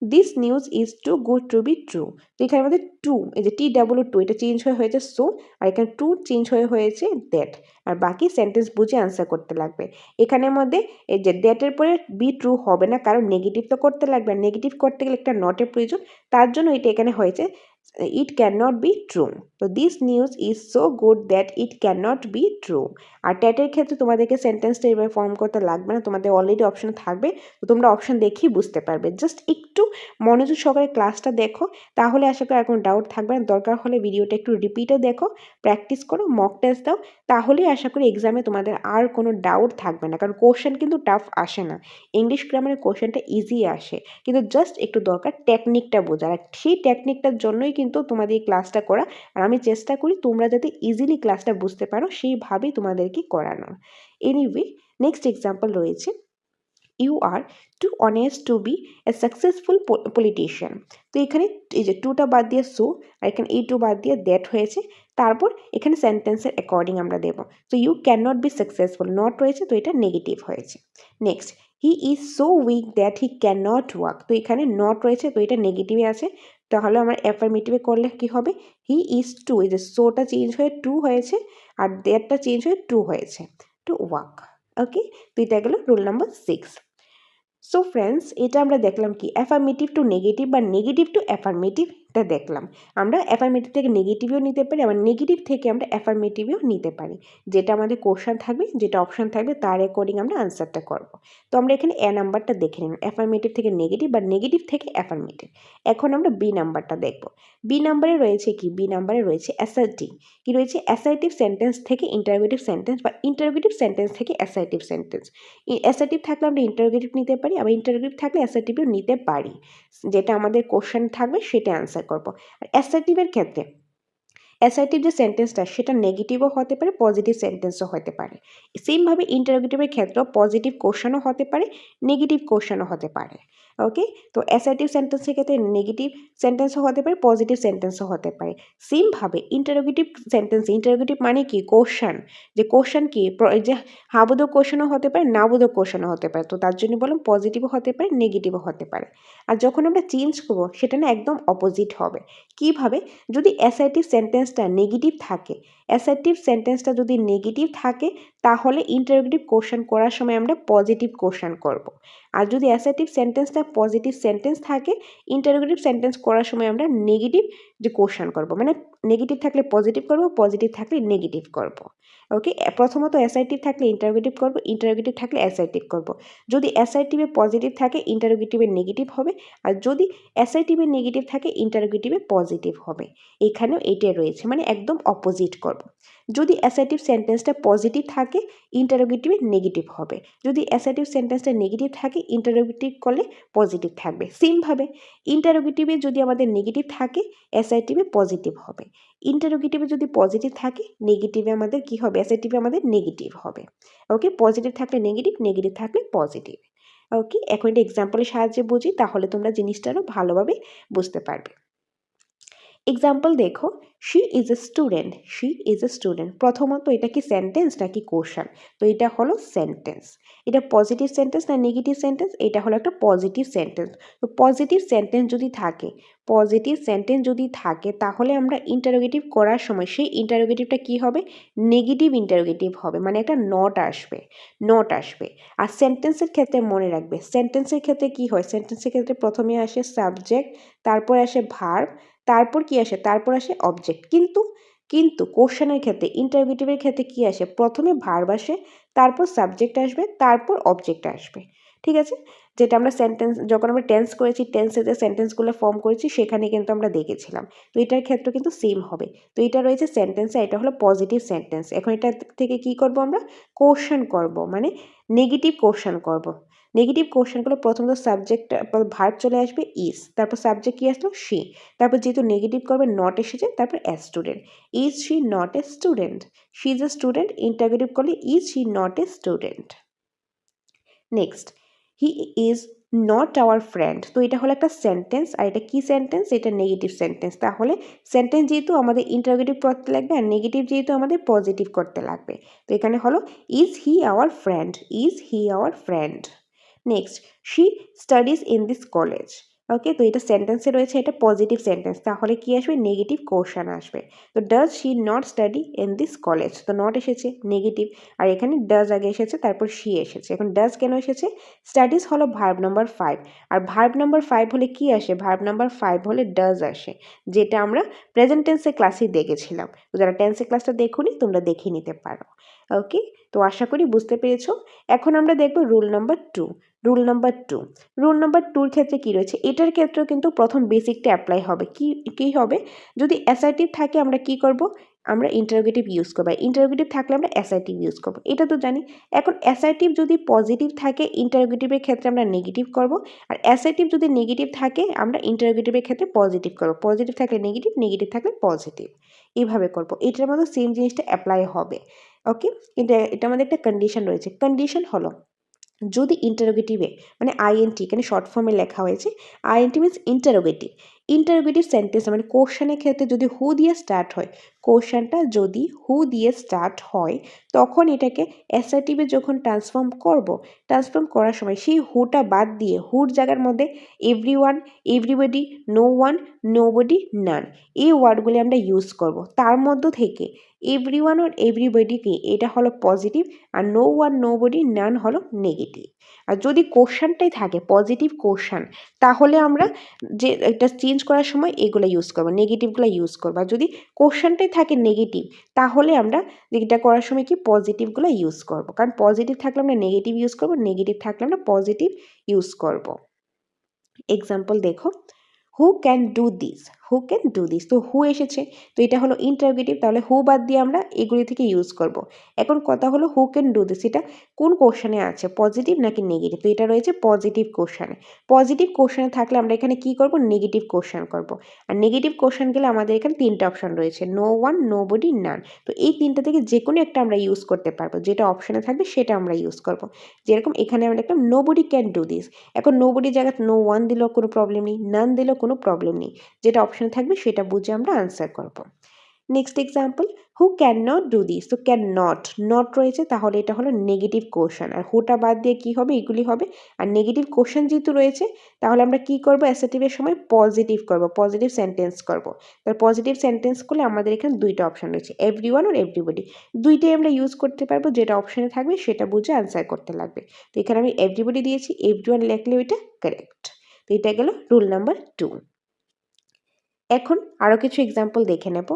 this news is too good to be true. তো এখানে আমাদের টু, এই যে TW2 এটা চেঞ্জ হয়ে হয়েছে সো, আর এখানে টু চেঞ্জ হয়ে হয়েছে দ্যাট, আর বাকি সেন্টেন্স বুঝে আনসার করতে লাগবে। এখানের মধ্যে এই যে দ্যাটের পরে বি ট্রু হবে না, কারণ নেগেটিভ তো করতে লাগবে, আর নেগেটিভ করতে গেলে একটা নটের প্রয়োজন, তার জন্য এটা এখানে হয়েছে it can not be true. তো this news is so good that it can not be true. আর ট্যাটের ক্ষেত্রে তোমাদেরকে সেন্টেন্সটা এভাবে ফর্ম করতে লাগবে না, তোমাদের অলরেডি অপশন থাকবে, তো তোমরা অপশন দেখেই বুঝতে পারবে। জাস্ট একটু মনোযোগ সহকারে ক্লাসটা দেখো, তাহলে আশা করি আর কোনো ডাউট থাকবে না। দরকার হলে ভিডিওটা একটু রিপিটে দেখো, প্র্যাকটিস করো, মক টেস্ট দাও, তাহলেই আশা করি এক্সামে তোমাদের আর কোনো ডাউট থাকবে না। কারণ কোশ্চেন কিন্তু টাফ আসে না, ইংলিশ গ্রামারের কোশ্চেনটা ইজি আসে, কিন্তু জাস্ট একটু দরকার টেকনিকটা বোঝার, আর সেই টেকনিকটার জন্যই কিন্তু তোমাদের এই ক্লাসটা করা। আর আমি চেষ্টা করি তোমরা যাতে ইজিলি ক্লাসটা বুঝতে পারো সেইভাবেই তোমাদেরকে করানো। এনিওয়ে, নেক্সট এক্সাম্পল রয়েছে, you are too honest to be a successful politician. তো এখানে এই যে টুটা বাদ দিয়ে সো, আর এখানে এই টু বাদ দিয়ে দ্যাট হয়েছে, তারপর এখানে সেন্টেন্সের অ্যাকর্ডিং আমরা দেবো। তো you can not be successful, not রয়েছে, তো এটা নেগেটিভ হয়েছে। Next, he is so weak that he can not walk. তো এখানে নট রয়েছে, তো এটা নেগেটিভে আছে, তাহলে আমার অ্যাফার্মেটিভে করলে কী হবে, হি ইজ টু, এই যে সোটা চেঞ্জ হয়ে টু হয়েছে, আর দ্যাটটা চেঞ্জ হয়ে টু হয়েছে, টু ওয়াক। ওকে, তো এটা গেল রুল নাম্বার 6। সো ফ্রেন্ডস, এটা আমরা দেখলাম কি, অ্যাফার্মেটিভ টু নেগেটিভ বা নেগেটিভ টু অ্যাফার্মেটিভটা দেখলাম। আমরা অ্যাফার্মেটিভ থেকে নেগেটিভও নিতে পারি, আবার নেগেটিভ থেকে আমরা অ্যাফার্মেটিভও নিতে পারি, যেটা আমাদের কোশ্চেন থাকবে, যেটা অপশান থাকবে তার অ্যাকর্ডিং আমরা আনসারটা করব। তো আমরা এখানে এ নাম্বারটা দেখে নিলাম, অ্যাফার্মেটিভ থেকে নেগেটিভ বা নেগেটিভ থেকে অ্যাফার্মেটিভ। এখন আমরা বি নাম্বারটা দেখব। বি নাম্বারে রয়েছে কি, বি নাম্বারে রয়েছে অ্যাসার্টিভ। কি রয়েছে, অ্যাসার্টিভ সেন্টেন্স থেকে ইন্টারোগেটিভ সেন্টেন্স বা ইন্টারোগেটিভ সেন্টেন্স থেকে অ্যাসার্টিভ সেন্টেন্স। অ্যাসার্টিভ থাকলে আমরা ইন্টারোগেটিভ নিতে পারি, আবার ইন্টারোগেটিভ থাকলে অ্যাসার্টিভও নিতে পারি, যেটা আমাদের কোশ্চেন থাকবে সেটা অ্যান্সার করব। আর অ্যাসার্টিভের ক্ষেত্রে অ্যাসার্টিভ যে সেন্টেন্সটা সেটা নেগেটিভও হতে পারে, পজিটিভ সেন্টেন্সও হতে পারে। সেমভাবে ইন্টারোগেটিভের ক্ষেত্রেও পজিটিভ কোশ্চেনও হতে পারে, নেগেটিভ কোশ্চেনও হতে পারে। ওকে, তো অ্যাসার্টিভ সেন্টেন্সের ক্ষেত্রে নেগেটিভ সেন্টেন্সও হতে পারে, পজিটিভ সেন্টেন্সও হতে পারে। সেমভাবে ইন্টারোগেটিভ সেন্টেন্স, ইন্টারোগেটিভ মানে কি, কোশ্চেন, যে কোশ্চেন কি, যে হাবোধক কোশ্চেনও হতে পারে, নাবোধক কোশ্চেনও হতে পারে। তো তার জন্য বললাম পজিটিভও হতে পারে, নেগেটিভও হতে পারে। আর যখন আমরা চেঞ্জ করবো সেটা না একদম অপোজিট হবে। কিভাবে, যদি অ্যাসার্টিভ সেন্টেন্সটা নেগেটিভ থাকে, অ্যাসার্টিভ সেন্টেন্সটা যদি নেগেটিভ থাকে, তাহলে ইন্টারোগেটিভ কোশ্চেন করার সময় আমরা পজিটিভ কোশ্চেন করব। আর যদি অ্যাসার্টিভ সেন্টেন্সটা পজিটিভ সেন্টেন্স থাকে, ইন্টারোগেটিভ সেন্টেন্স করার সময় আমরা নেগেটিভ যে কোশ্চেন করব, মানে নেগেটিভ থাকলে পজিটিভ করব, পজিটিভ থাকলে নেগেটিভ করব। ওকে, প্রথমত অ্যাসার্টিভ থাকলে ইন্টারোগেটিভ করব, ইন্টারোগেটিভ থাকলে অ্যাসার্টিভ করব। যদি অ্যাসার্টিভে পজিটিভ থাকে, ইন্টারোগেটিভে নেগেটিভ হবে, আর যদি অ্যাসার্টিভে নেগেটিভ থাকে, ইন্টারোগেটিভে পজিটিভ হবে। এখানেও এইটাই রয়েছে, মানে একদম অপোজিট করব। যদি অ্যাসার্টিভ সেন্টেন্সটা পজিটিভ থাকে, ইন্টারোগেটিভে নেগেটিভ হবে। যদি অ্যাসার্টিভ সেন্টেন্সটা নেগেটিভ থাকে, ইন্টারোগেটিভ করলে পজিটিভ থাকবে। সেমভাবে ইন্টারোগেটিভে যদি আমাদের নেগেটিভ থাকে, অ্যাসার্টিভে পজিটিভ হবে। ইন্টারোগেটিভে যদি পজিটিভ থাকে, নেগেটিভে আমাদের কি হবে, অ্যাসার্টিভে আমাদের নেগেটিভ হবে। ওকে, পজিটিভ থাকলে নেগেটিভ, নেগেটিভ থাকলে পজিটিভ। ওকে, এখন এটা এক্সাম্পলের সাহায্যে বুঝি, তাহলে তোমরা জিনিসটা আরও ভালোভাবে বুঝতে পারবে। এক্সাম্পল দেখো, she is a student, she is a student. প্রথমত এটা কি সেন্টেন্স নাকি কোশ্চেন, তো এটা হলো সেন্টেন্স। এটা পজিটিভ সেন্টেন্স না নেগেটিভ সেন্টেন্স, এটা হলো একটা পজিটিভ সেন্টেন্স। তো পজিটিভ সেন্টেন্স যদি থাকে, পজিটিভ সেন্টেন্স যদি থাকে, তাহলে আমরা ইন্টারোগেটিভ করার সময় সেই ইন্টারোগেটিভটা কি হবে, নেগেটিভ ইন্টারোগেটিভ হবে, মানে একটা নট আসবে, নট আসবে। আর সেন্টেন্সের ক্ষেত্রে মনে রাখবে, সেন্টেন্সের ক্ষেত্রে কি হয়, সেন্টেন্সের ক্ষেত্রে প্রথমে আসে সাবজেক্ট, তারপর আসে ভার্ব, তারপর কি আসে, তারপর আসে অবজেক্ট। কিন্তু কোশ্চেনের ক্ষেত্রে, ইন্টারোগেটিভের ক্ষেত্রে কি আসে, প্রথমে ভার্ব আসে, তারপর সাবজেক্ট আসবে, তারপর অবজেক্ট আসবে। ঠিক আছে, যেটা আমরা সেন্টেন্স যখন আমরা টেন্স করেছি, টেন্সে যে সেন্টেন্সগুলো ফর্ম করেছি সেখানে কিন্তু আমরা দেখেছিলাম। তো এটার ক্ষেত্রে কিন্তু সেম হবে। তো এটা রয়েছে সেন্টেন্সে, এটা হলো পজিটিভ সেন্টেন্স। এখন এটা থেকে কি করব আমরা, কোশ্চেন করব, মানে নেগেটিভ কোশ্চেন করব। নেগেটিভ কোশ্চেনগুলো প্রথমত সাবজেক্ট ভার্ব চলে আসবে ইজ, তারপর সাবজেক্ট কি আসলো শি, তারপর যেহেতু নেগেটিভ করবে নট এসেছে, তারপর a student. Is she not a student, she is a student, interrogative করলে is she not a student. Next, he is not our friend. তো এটা হলো একটা সেন্টেন্স, আর এটা কি সেন্টেন্স, এটা নেগেটিভ সেন্টেন্স। তাহলে সেন্টেন্স যেহেতু আমাদের ইন্টারোগেটিভ করতে লাগবে, আর নেগেটিভ যেহেতু আমাদের পজিটিভ করতে লাগবে, তো এখানে হলো is he our friend, is he our friend. Next, she studies in this college. Okay, তো এটা সেন্টেন্সে রয়েছে, এটা পজিটিভ সেন্টেন্স, তাহলে কি আসবে, নেগেটিভ কোশ্চেন আসবে। তো does she not study in this college, তো নট এসেছে নেগেটিভ, আর এখানে ডাজ আগে এসেছে, তারপর শি এসেছে। এখন ডাজ কেন এসেছে, স্টাডিজ হলো ভার্ব নাম্বার 5, আর ভার্ব নাম্বার 5 হলে কি আসে, ভার্ব নাম্বার 5 হলে ডাজ আসে, যেটা আমরা প্রেজেন্ট টেন্সে ক্লাসে দেখেছিলাম। তো যারা টেন্সে ক্লাসটা দেখুনি তোমরা দেখে নিতে পারো। ওকে, তো আশা করি বুঝতে পেরেছো। এখন আমরা দেখবো rule number 2। Rule number 2, rule number 2-র ক্ষেত্রে কি রয়েছে, এটার ক্ষেত্রেও কিন্তু প্রথম বেসিকটা অ্যাপ্লাই হবে। কি হবে, যদি অ্যাসার্টিভ থাকে আমরা কি করব, আমরা ইন্টারোগেটিভ ইউজ করবো, ইন্টারোগেটিভ থাকলে আমরা অ্যাসার্টিভ ইউজ করবো, এটা তো জানি। এখন অ্যাসার্টিভ যদি পজিটিভ থাকে ইন্টারোগেটিভের ক্ষেত্রে আমরা নেগেটিভ করব, আর অ্যাসার্টিভ যদি নেগেটিভ থাকে আমরা ইন্টারোগেটিভের ক্ষেত্রে পজিটিভ করব, পজিটিভ থাকলে নেগেটিভ, নেগেটিভ থাকলে পজিটিভ, এইভাবে করব। এটার মধ্যে সেম জিনিসটা অ্যাপ্লাই হবে। ওকে, কিন্তু এটার মধ্যে একটা কন্ডিশন রয়েছে। কন্ডিশন হলো, যদি ইন্টারোগেটিভে, মানে আইএনটি এখানে শর্ট ফর্মে লেখা হয়েছে, int means interrogative, interrogative sentence মানে কোশ্চেনের ক্ষেত্রে যদি হু দিয়ে স্টার্ট হয়, কোশ্চেনটা যদি হু দিয়ে স্টার্ট হয়, তখন এটাকে অ্যাসার্টিভে যখন ট্রান্সফর্ম করার সময় সেই হুটা বাদ দিয়ে হুর জায়গার মধ্যে everyone, everybody, no one, nobody, none, এই ওয়ার্ডগুলি আমরা ইউজ করব। তার মধ্য থেকে এভরিওয়ান আর এভরিবডিকে এটা হলো পজিটিভ, আর নো ওয়ান, নোবডি, নান হলো নেগেটিভ। আর যদি কোশ্চেনটাই থাকে পজিটিভ কোশ্চেন, তাহলে আমরা যে এটা চেঞ্জ করার সময় এগুলো ইউজ করবো, নেগেটিভগুলো ইউজ করবো। আর যদি কোশ্চেনটাই থাকে নেগেটিভ, তাহলে আমরা এটা করার সময় কি পজিটিভগুলো ইউজ করবো, কারণ পজিটিভ থাকলে আমরা নেগেটিভ ইউজ করবো, নেগেটিভ থাকলে আমরা পজিটিভ ইউজ করবো। এক্সাম্পল দেখো, who can do this, who can do this, তো হু এসেছে, তো এটা হলো ইন্টারোগেটিভ, তাহলে হু বাদ দিয়ে আমরা এগুলি থেকে ইউজ করব। এখন কথা হলো হু ক্যান ডু দিস, এটা কোন কোশ্চেনে আছে, পজিটিভ নাকি নেগেটিভ, তো এটা রয়েছে পজিটিভ কোশ্চেনে। পজিটিভ কোশ্চেনে থাকলে আমরা এখানে কি করব, নেগেটিভ কোশ্চেন করব। আর নেগেটিভ কোশ্চেন গেলে আমাদের এখানে তিনটা অপশন রয়েছে, নো ওয়ান, নো বডি, নান। তো এই তিনটা থেকে যে কোনো একটা আমরা ইউজ করতে পারবো, যেটা অপশনে থাকবে সেটা আমরা ইউজ করব। যেরকম এখানে আমরা দেখলাম nobody can do this, এখন নো বডির জায়গায় নো ওয়ান দিলেও কোনো প্রবলেম নেই, নান দিলেও কোনো প্রবলেম নেই, যেটা অপশনে থাকবে সেটা বুঝে আমরা আনসার করব। Next example, who can not do this, তো ক্যান নট রয়েছে, তাহলে এটা হলো নেগেটিভ কোশ্চেন, আর হুটা বাদ দিয়ে কি হবে, এগুলি হবে। আর নেগেটিভ কোশ্চেন যেহেতু রয়েছে, তাহলে আমরা কি করব, অ্যাসার্টিভের সময় পজিটিভ করব, পজিটিভ সেন্টেন্স করব। তার পজিটিভ সেন্টেন্স করলে আমাদের এখানে দুইটা অপশন রয়েছে, এভরিওয়ান আর এভরিবডি, দুইটাই আমরা ইউজ করতে পারবো, যেটা অপশনে থাকবে সেটা বুঝে আনসার করতে লাগবে। তো এখানে আমি এভরিবডি দিয়েছি, এভরিওয়ান লিখলে ওইটা কারেক্ট। তো এটা গেল রুল নাম্বার 2। এখন আরও কিছু এক্সাম্পল দেখে নেব।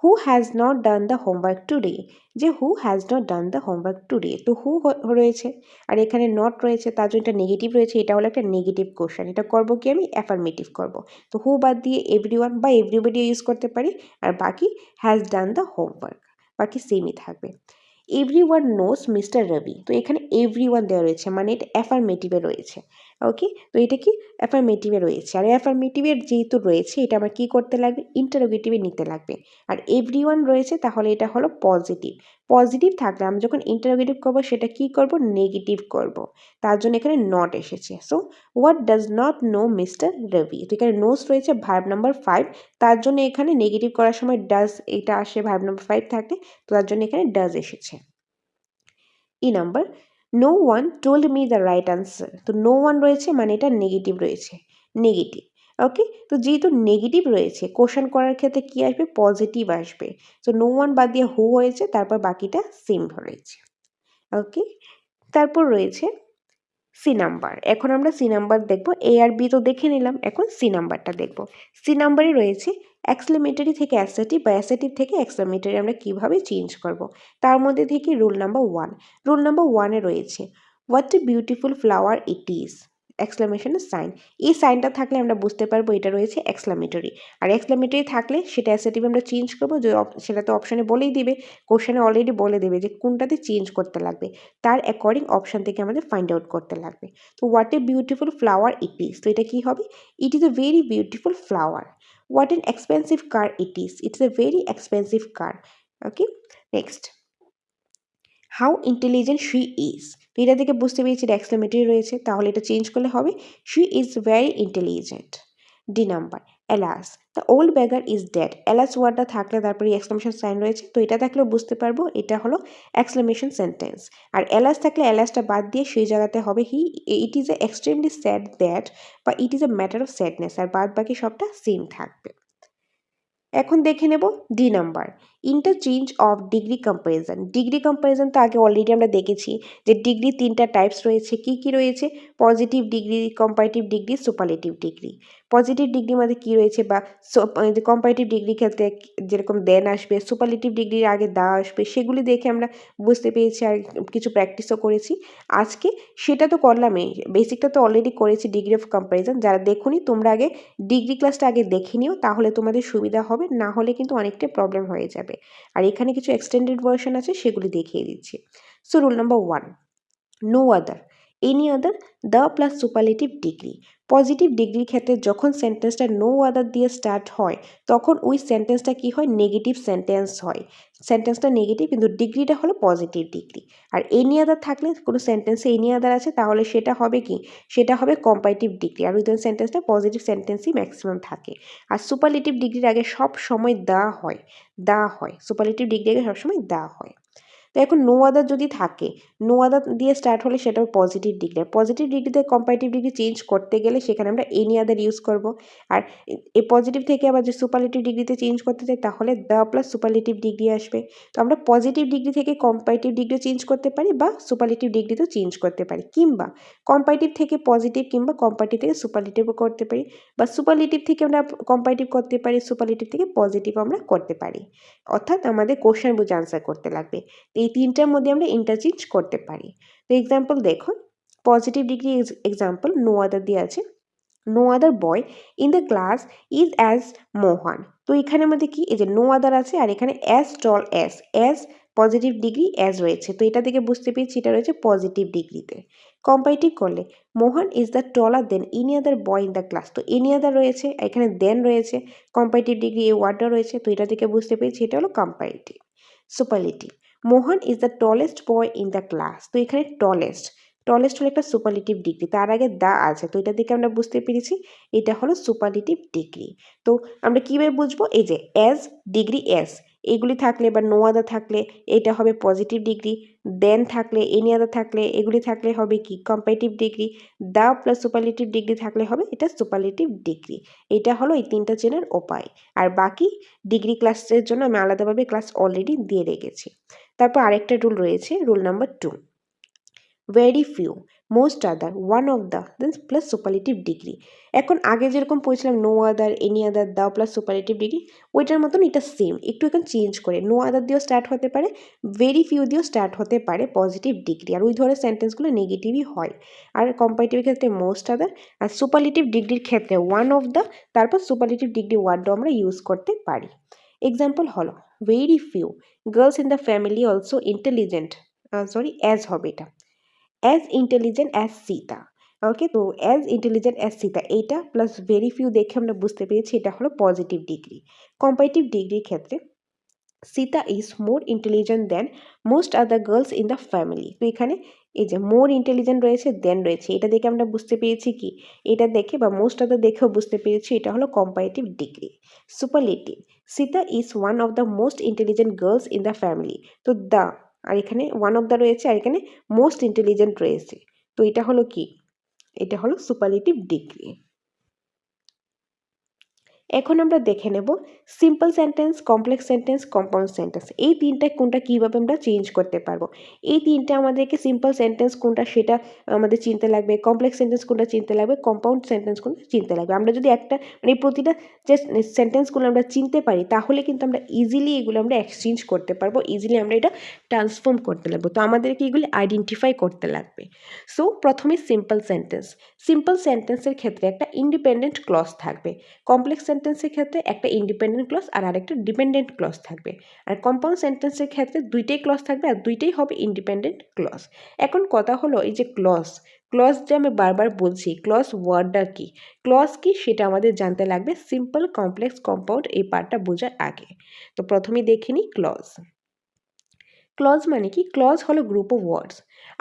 Who has not done the homework today, যে who has not done the homework today, তো হু রয়েছে আর এখানে নট রয়েছে, তার জন্য এটা নেগেটিভ রয়েছে, এটা হলো একটা নেগেটিভ কোশ্চেন, এটা করবো কি আমি অ্যাফার্মেটিভ করব। তো হু বাদ দিয়ে এভরিওয়ান বা এভরিবডি ইউজ করতে পারি, আর বাকি হ্যাজ ডান দ্য হোমওয়ার্ক, বাকি সেমই থাকবে। এভরিওয়ান নোস মিস্টার রবি, তো এখানে এভরিওয়ান দেওয়া রয়েছে, মানে এটা অ্যাফার্মেটিভে রয়েছে। ওকে, তো এটা কি অ্যাফার্মেটিভে রয়েছে, আর অ্যাফার্মেটিভের যেহেতু রয়েছে এটা আমার কী করতে লাগবে, ইন্টারোগেটিভে নিতে লাগবে। আর এভরিওয়ান রয়েছে, তাহলে এটা হলো পজিটিভ, পজিটিভ থাকলে আমি যখন ইন্টারোগেটিভ করবো সেটা কি করব, নেগেটিভ করব, তার জন্য এখানে নট এসেছে। So what does not know mister Ravi, তো এখানে নোস রয়েছে ভার্ব নাম্বার 5, তার জন্য এখানে নেগেটিভ করার সময় ডাজ এটা আসে, ভার্ব নাম্বার 5 থাকলে, তো তার জন্য এখানে ডাজ এসেছে। Number, no one told me the right answer, তো নো ওয়ান রয়েছে মানে এটা নেগেটিভ রয়েছে, নেগেটিভ। ওকে, তো যেহেতু নেগেটিভ রয়েছে কোশ্চেন করার ক্ষেত্রে কি আসবে, পজিটিভ আসবে। তো নো ওয়ান বাদ দিয়ে হু হয়েছে, তারপর বাকিটা সেম রয়েছে। ওকে, তারপর রয়েছে সি নাম্বার। এখন আমরা সি নাম্বার দেখব, এ আর বি তো দেখে নিলাম, এখন সি নাম্বারটা দেখব। সি নাম্বারে রয়েছে এক্সক্লেমেটরি থেকে অ্যাসার্টিভ বা অ্যাসার্টিভ থেকে এক্সক্লেমেটরি আমরা কিভাবে চেঞ্জ করব, তার মধ্যে থেকে রুল নাম্বার 1। রুল নাম্বার 1-এ রয়েছে what a beautiful flower it is, এক্সক্লামেশনের সাইন। এই সাইনটা থাকলে আমরা বুঝতে পারবো এটা রয়েছে এক্সক্লামেটরি। আর এক্সক্লামেটরি থাকলে সেটা অ্যাসেটিভ আমরা চেঞ্জ করবো, যে সেটা তো অপশানে বলেই দিবে, কোশ্চেনে অলরেডি বলে দেবে যে কোনটাতে চেঞ্জ করতে লাগবে, তার অ্যাকর্ডিং অপশান থেকে আমাদের ফাইন্ড আউট করতে লাগবে। তো what a beautiful flower it is, তো এটা কী হবে, ইট is a very beautiful flower. What N expensive car it is, it's a very expensive car. Okay, next, how intelligent she is, তো এটা থেকে বুঝতে পেরেছি এটা এক্সক্লেমেটরি রয়েছে, তাহলে এটা চেঞ্জ করলে হবে she is very intelligent. D number, alas the old beggar is dead, alas ওয়ার্ডটা থাকলে তারপরে এক্সক্লেমেশন সাইন রয়েছে, তো এটা থাকলেও বুঝতে পারবো এটা হলো এক্সক্লেমেশন সেন্টেন্স। আর অ্যালাস থাকলে অ্যালাসটা বাদ দিয়ে সেই জায়গাতে হবে he, it is a extremely sad that, বা it is a matter of sadness, আর বাদ বাকি সবটা সেম থাকবে। এখন দেখে নেব D number, interchange of degree comparison. Degree comparison তো আগে অলরেডি আমরা দেখেছি যে ডিগ্রি তিনটা টাইপস রয়েছে, কি কি রয়েছে, positive degree, comparative degree, superlative degree. Positive degree মধ্যে কী রয়েছে, বা কম্পারেটিভ ডিগ্রির ক্ষেত্রে যেরকম দেন আসবে, সুপারলেটিভ ডিগ্রির আগে দা আসবে, সেগুলি দেখে আমরা বুঝতে পেরেছি আর কিছু প্র্যাকটিসও করেছি। আজকে সেটা তো করলামই, বেসিকটা তো অলরেডি করেছি ডিগ্রি অফ কম্প্যারিজন। যারা দেখুনি তোমরা আগে ডিগ্রি ক্লাসটা আগে দেখে নিও, তাহলে তোমাদের সুবিধা হবে, না হলে কিন্তু অনেকটাই প্রবলেম হয়ে যাবে। আর এখানে কিছু এক্সটেন্ডেড ভার্সন আছে, সেগুলি দেখিয়ে দিচ্ছি। So rule number 1, no other, any other, the plus superlative degree. Positive ডিগ্রির ক্ষেত্রে যখন সেন্টেন্সটা নো আদার দিয়ে স্টার্ট হয়, তখন ওই সেন্টেন্সটা কী হয়, নেগেটিভ সেন্টেন্স হয়। সেন্টেন্সটা নেগেটিভ কিন্তু ডিগ্রিটা হলো পজিটিভ ডিগ্রি। আর এনি আদার থাকলে কোনো সেন্টেন্সে এনি আদার আছে, তাহলে সেটা হবে কি, সেটা হবে কম্পারেটিভ ডিগ্রি। আর ওই ধরনের সেন্টেন্সটা পজিটিভ সেন্টেন্সই ম্যাক্সিমাম থাকে। আর সুপারলেটিভ ডিগ্রির আগে সব সময় দা হয়, দা হয়, সুপারলেটিভ ডিগ্রি আগে সবসময় দা হয়। তো এখন নো আদার যদি থাকে, নো আদার দিয়ে স্টার্ট হলে সেটাও পজিটিভ ডিগ্রি। আর পজিটিভ ডিগ্রিতে কম্পারেটিভ ডিগ্রি চেঞ্জ করতে গেলে সেখানে আমরা এনি আদার ইউজ করব। আর এই পজিটিভ থেকে আবার যে সুপারলেটিভ ডিগ্রিতে চেঞ্জ করতে চাই, তাহলে দ্য প্লাস সুপারলেটিভ ডিগ্রি আসবে। তো আমরা পজিটিভ ডিগ্রি থেকে কম্পারেটিভ ডিগ্রি চেঞ্জ করতে পারি, বা সুপারলেটিভ ডিগ্রিতেও চেঞ্জ করতে পারি, কিংবা কম্পারেটিভ থেকে পজিটিভ, কিংবা কম্পারেটিভ থেকে সুপারলেটিভও করতে পারি, বা সুপারলেটিভ থেকে আমরা কম্পারেটিভ করতে পারি, সুপারলেটিভ থেকে পজিটিভ আমরা করতে পারি। অর্থাৎ আমাদের কোশ্চেন বুঝে আনসার করতে লাগবে। এই তিনটার মধ্যে আমরা ইন্টারচেঞ্জ করতে পারি। তো এক্সাম্পল দেখো, positive degree example no other দিয়ে আছে, no other boy in the class is as Mohan. তো এখানে মধ্যে কি, এই যে নো আদার আছে, আর এখানে as tall as positive degree as রয়েছে, তো এটা থেকে বুঝতে পেরেছি এটা রয়েছে পজিটিভ ডিগ্রিতে। কম্পারেটিভ করলে Mohan is the taller than any other boy in the class, তো এনি আদার রয়েছে, এখানে দেন রয়েছে, কম্পারেটিভ ডিগ্রি এই ওয়ার্ডটা রয়েছে, তো এটা থেকে বুঝতে পেরেছি এটা হলো comparative. Superlative, Mohan is the tallest boy in the class, তো এখানে টলেস্ট, টলেস্ট হলো একটা সুপারলেটিভ ডিগ্রি, তার আগে দা আছে, তো এটা থেকে আমরা বুঝতে পেরেছি এটা হলো সুপারলেটিভ ডিগ্রি। তো আমরা কীভাবে বুঝবো, এই যে অ্যাজ, ডিগ্রি অ্যাজ, এগুলি থাকলে বা নো আদার থাকলে এটা হবে পজিটিভ ডিগ্রি, দেন থাকলে, এনি আদার থাকলে, এগুলি থাকলে হবে কি comparative degree, the plus superlative degree থাকলে হবে এটা সুপারলেটিভ ডিগ্রি। এটা হলো এই তিনটা চেনার উপায়। আর বাকি ডিগ্রি ক্লাসের জন্য আমি আলাদাভাবে ক্লাস অলরেডি দিয়ে রেখেছি। তারপর আরেকটা রুল রয়েছে, rule number 2, very few, most other, one of the, than plus superlative degree. এখন আগে যেরকম পড়েছিলাম no other, any other, the plus superlative degree, ওইটার মতন এটা সেম, একটু এখন চেঞ্জ করে নো আদার দিয়েও স্টার্ট হতে পারে, ভেরি ফিউ দিয়েও স্টার্ট হতে পারে পজিটিভ ডিগ্রি, আর ওই ধরনের সেন্টেন্সগুলো নেগেটিভই হয়। আর কম্পারেটিভের ক্ষেত্রে মোস্ট আদার, আর সুপারলেটিভ ডিগ্রির ক্ষেত্রে ওয়ান অফ দ্য, তারপর সুপারলেটিভ ডিগ্রি ওয়ার্ডও আমরা ইউজ করতে পারি। এক্সাম্পল হলো, very few girls in the family also intelligent, as হবে এটা, অ্যাজ ইন্টেলিজেন্ট অ্যাজ সীতা। ওকে, তো অ্যাজ ইন্টেলিজেন্ট অ্যাজ সীতা, এইটা প্লাস ভেরি ফিউ দেখে আমরা বুঝতে পেরেছি এটা হলো পজিটিভ ডিগ্রি। কম্পারেটিভ ডিগ্রির ক্ষেত্রে Sita is more intelligent then most other girls in the family, তো এখানে এই যে মোর ইন্টেলিজেন্ট রয়েছে, দেন রয়েছে, এটা দেখে আমরা বুঝতে পেরেছি কি, এটা দেখে বা মোস্ট আদার দেখেও বুঝতে পেরেছি এটা হলো comparative degree. Superlative, Sita is one of the most intelligent girls in the family, তো দ্য, আর এখানে ওয়ান অফ দ্য রয়েছে, আর এখানে মোস্ট ইন্টেলিজেন্ট রয়েছে, তো এটা হলো কি, এটা হলো সুপারলেটিভ ডিগ্রি। এখন আমরা দেখে নেব simple sentence, complex sentence, compound sentence এই তিনটা কোনটা কীভাবে আমরা চেঞ্জ করতে পারবো। এই তিনটা আমাদেরকে সিম্পল সেন্টেন্স কোনটা সেটা আমাদের চিনতে লাগবে, কমপ্লেক্স সেন্টেন্স কোনটা চিনতে লাগবে, কম্পাউন্ড সেন্টেন্স কোনটা চিনতে লাগবে। আমরা যদি একটা মানে প্রতিটা যে সেন্টেন্সগুলো আমরা চিনতে পারি তাহলে কিন্তু আমরা ইজিলি এগুলো আমরা এক্সচেঞ্জ করতে পারবো, ইজিলি আমরা এটা ট্রান্সফর্ম করতে লাগবো। তো আমাদেরকে এগুলি আইডেন্টিফাই করতে লাগবে। সো প্রথমে সিম্পল সেন্টেন্স। সিম্পল সেন্টেন্সের ক্ষেত্রে একটা ইন্ডিপেন্ডেন্ট ক্লজ থাকবে, কমপ্লেক্স সেন্টেন্সের ক্ষেত্রে একটা ইন্ডিপেন্ডেন্ট ক্লজ আর আরেকটা ডিপেন্ডেন্ট ক্লজ থাকবে, আর কম্পাউন্ড সেন্টেন্সের ক্ষেত্রে দুইটাই ক্লজ থাকবে আর দুইটাই হবে ইন্ডিপেন্ডেন্ট ক্লজ। এখন কথা হলো এই যে ক্লজ, ক্লজ যে আমি বারবার বলছি ক্লজ ওয়ার্ডটা কি, ক্লজ কি সেটা আমাদের জানতে লাগবে সিম্পল, কমপ্লেক্স, কম্পাউন্ড এই পার্টটা বোঝার আগে। তো প্রথমেই দেখে নিই ক্লজ। ক্লজ মানে কি? ক্লজ হলো গ্রুপ অফ ওয়ার্ডস।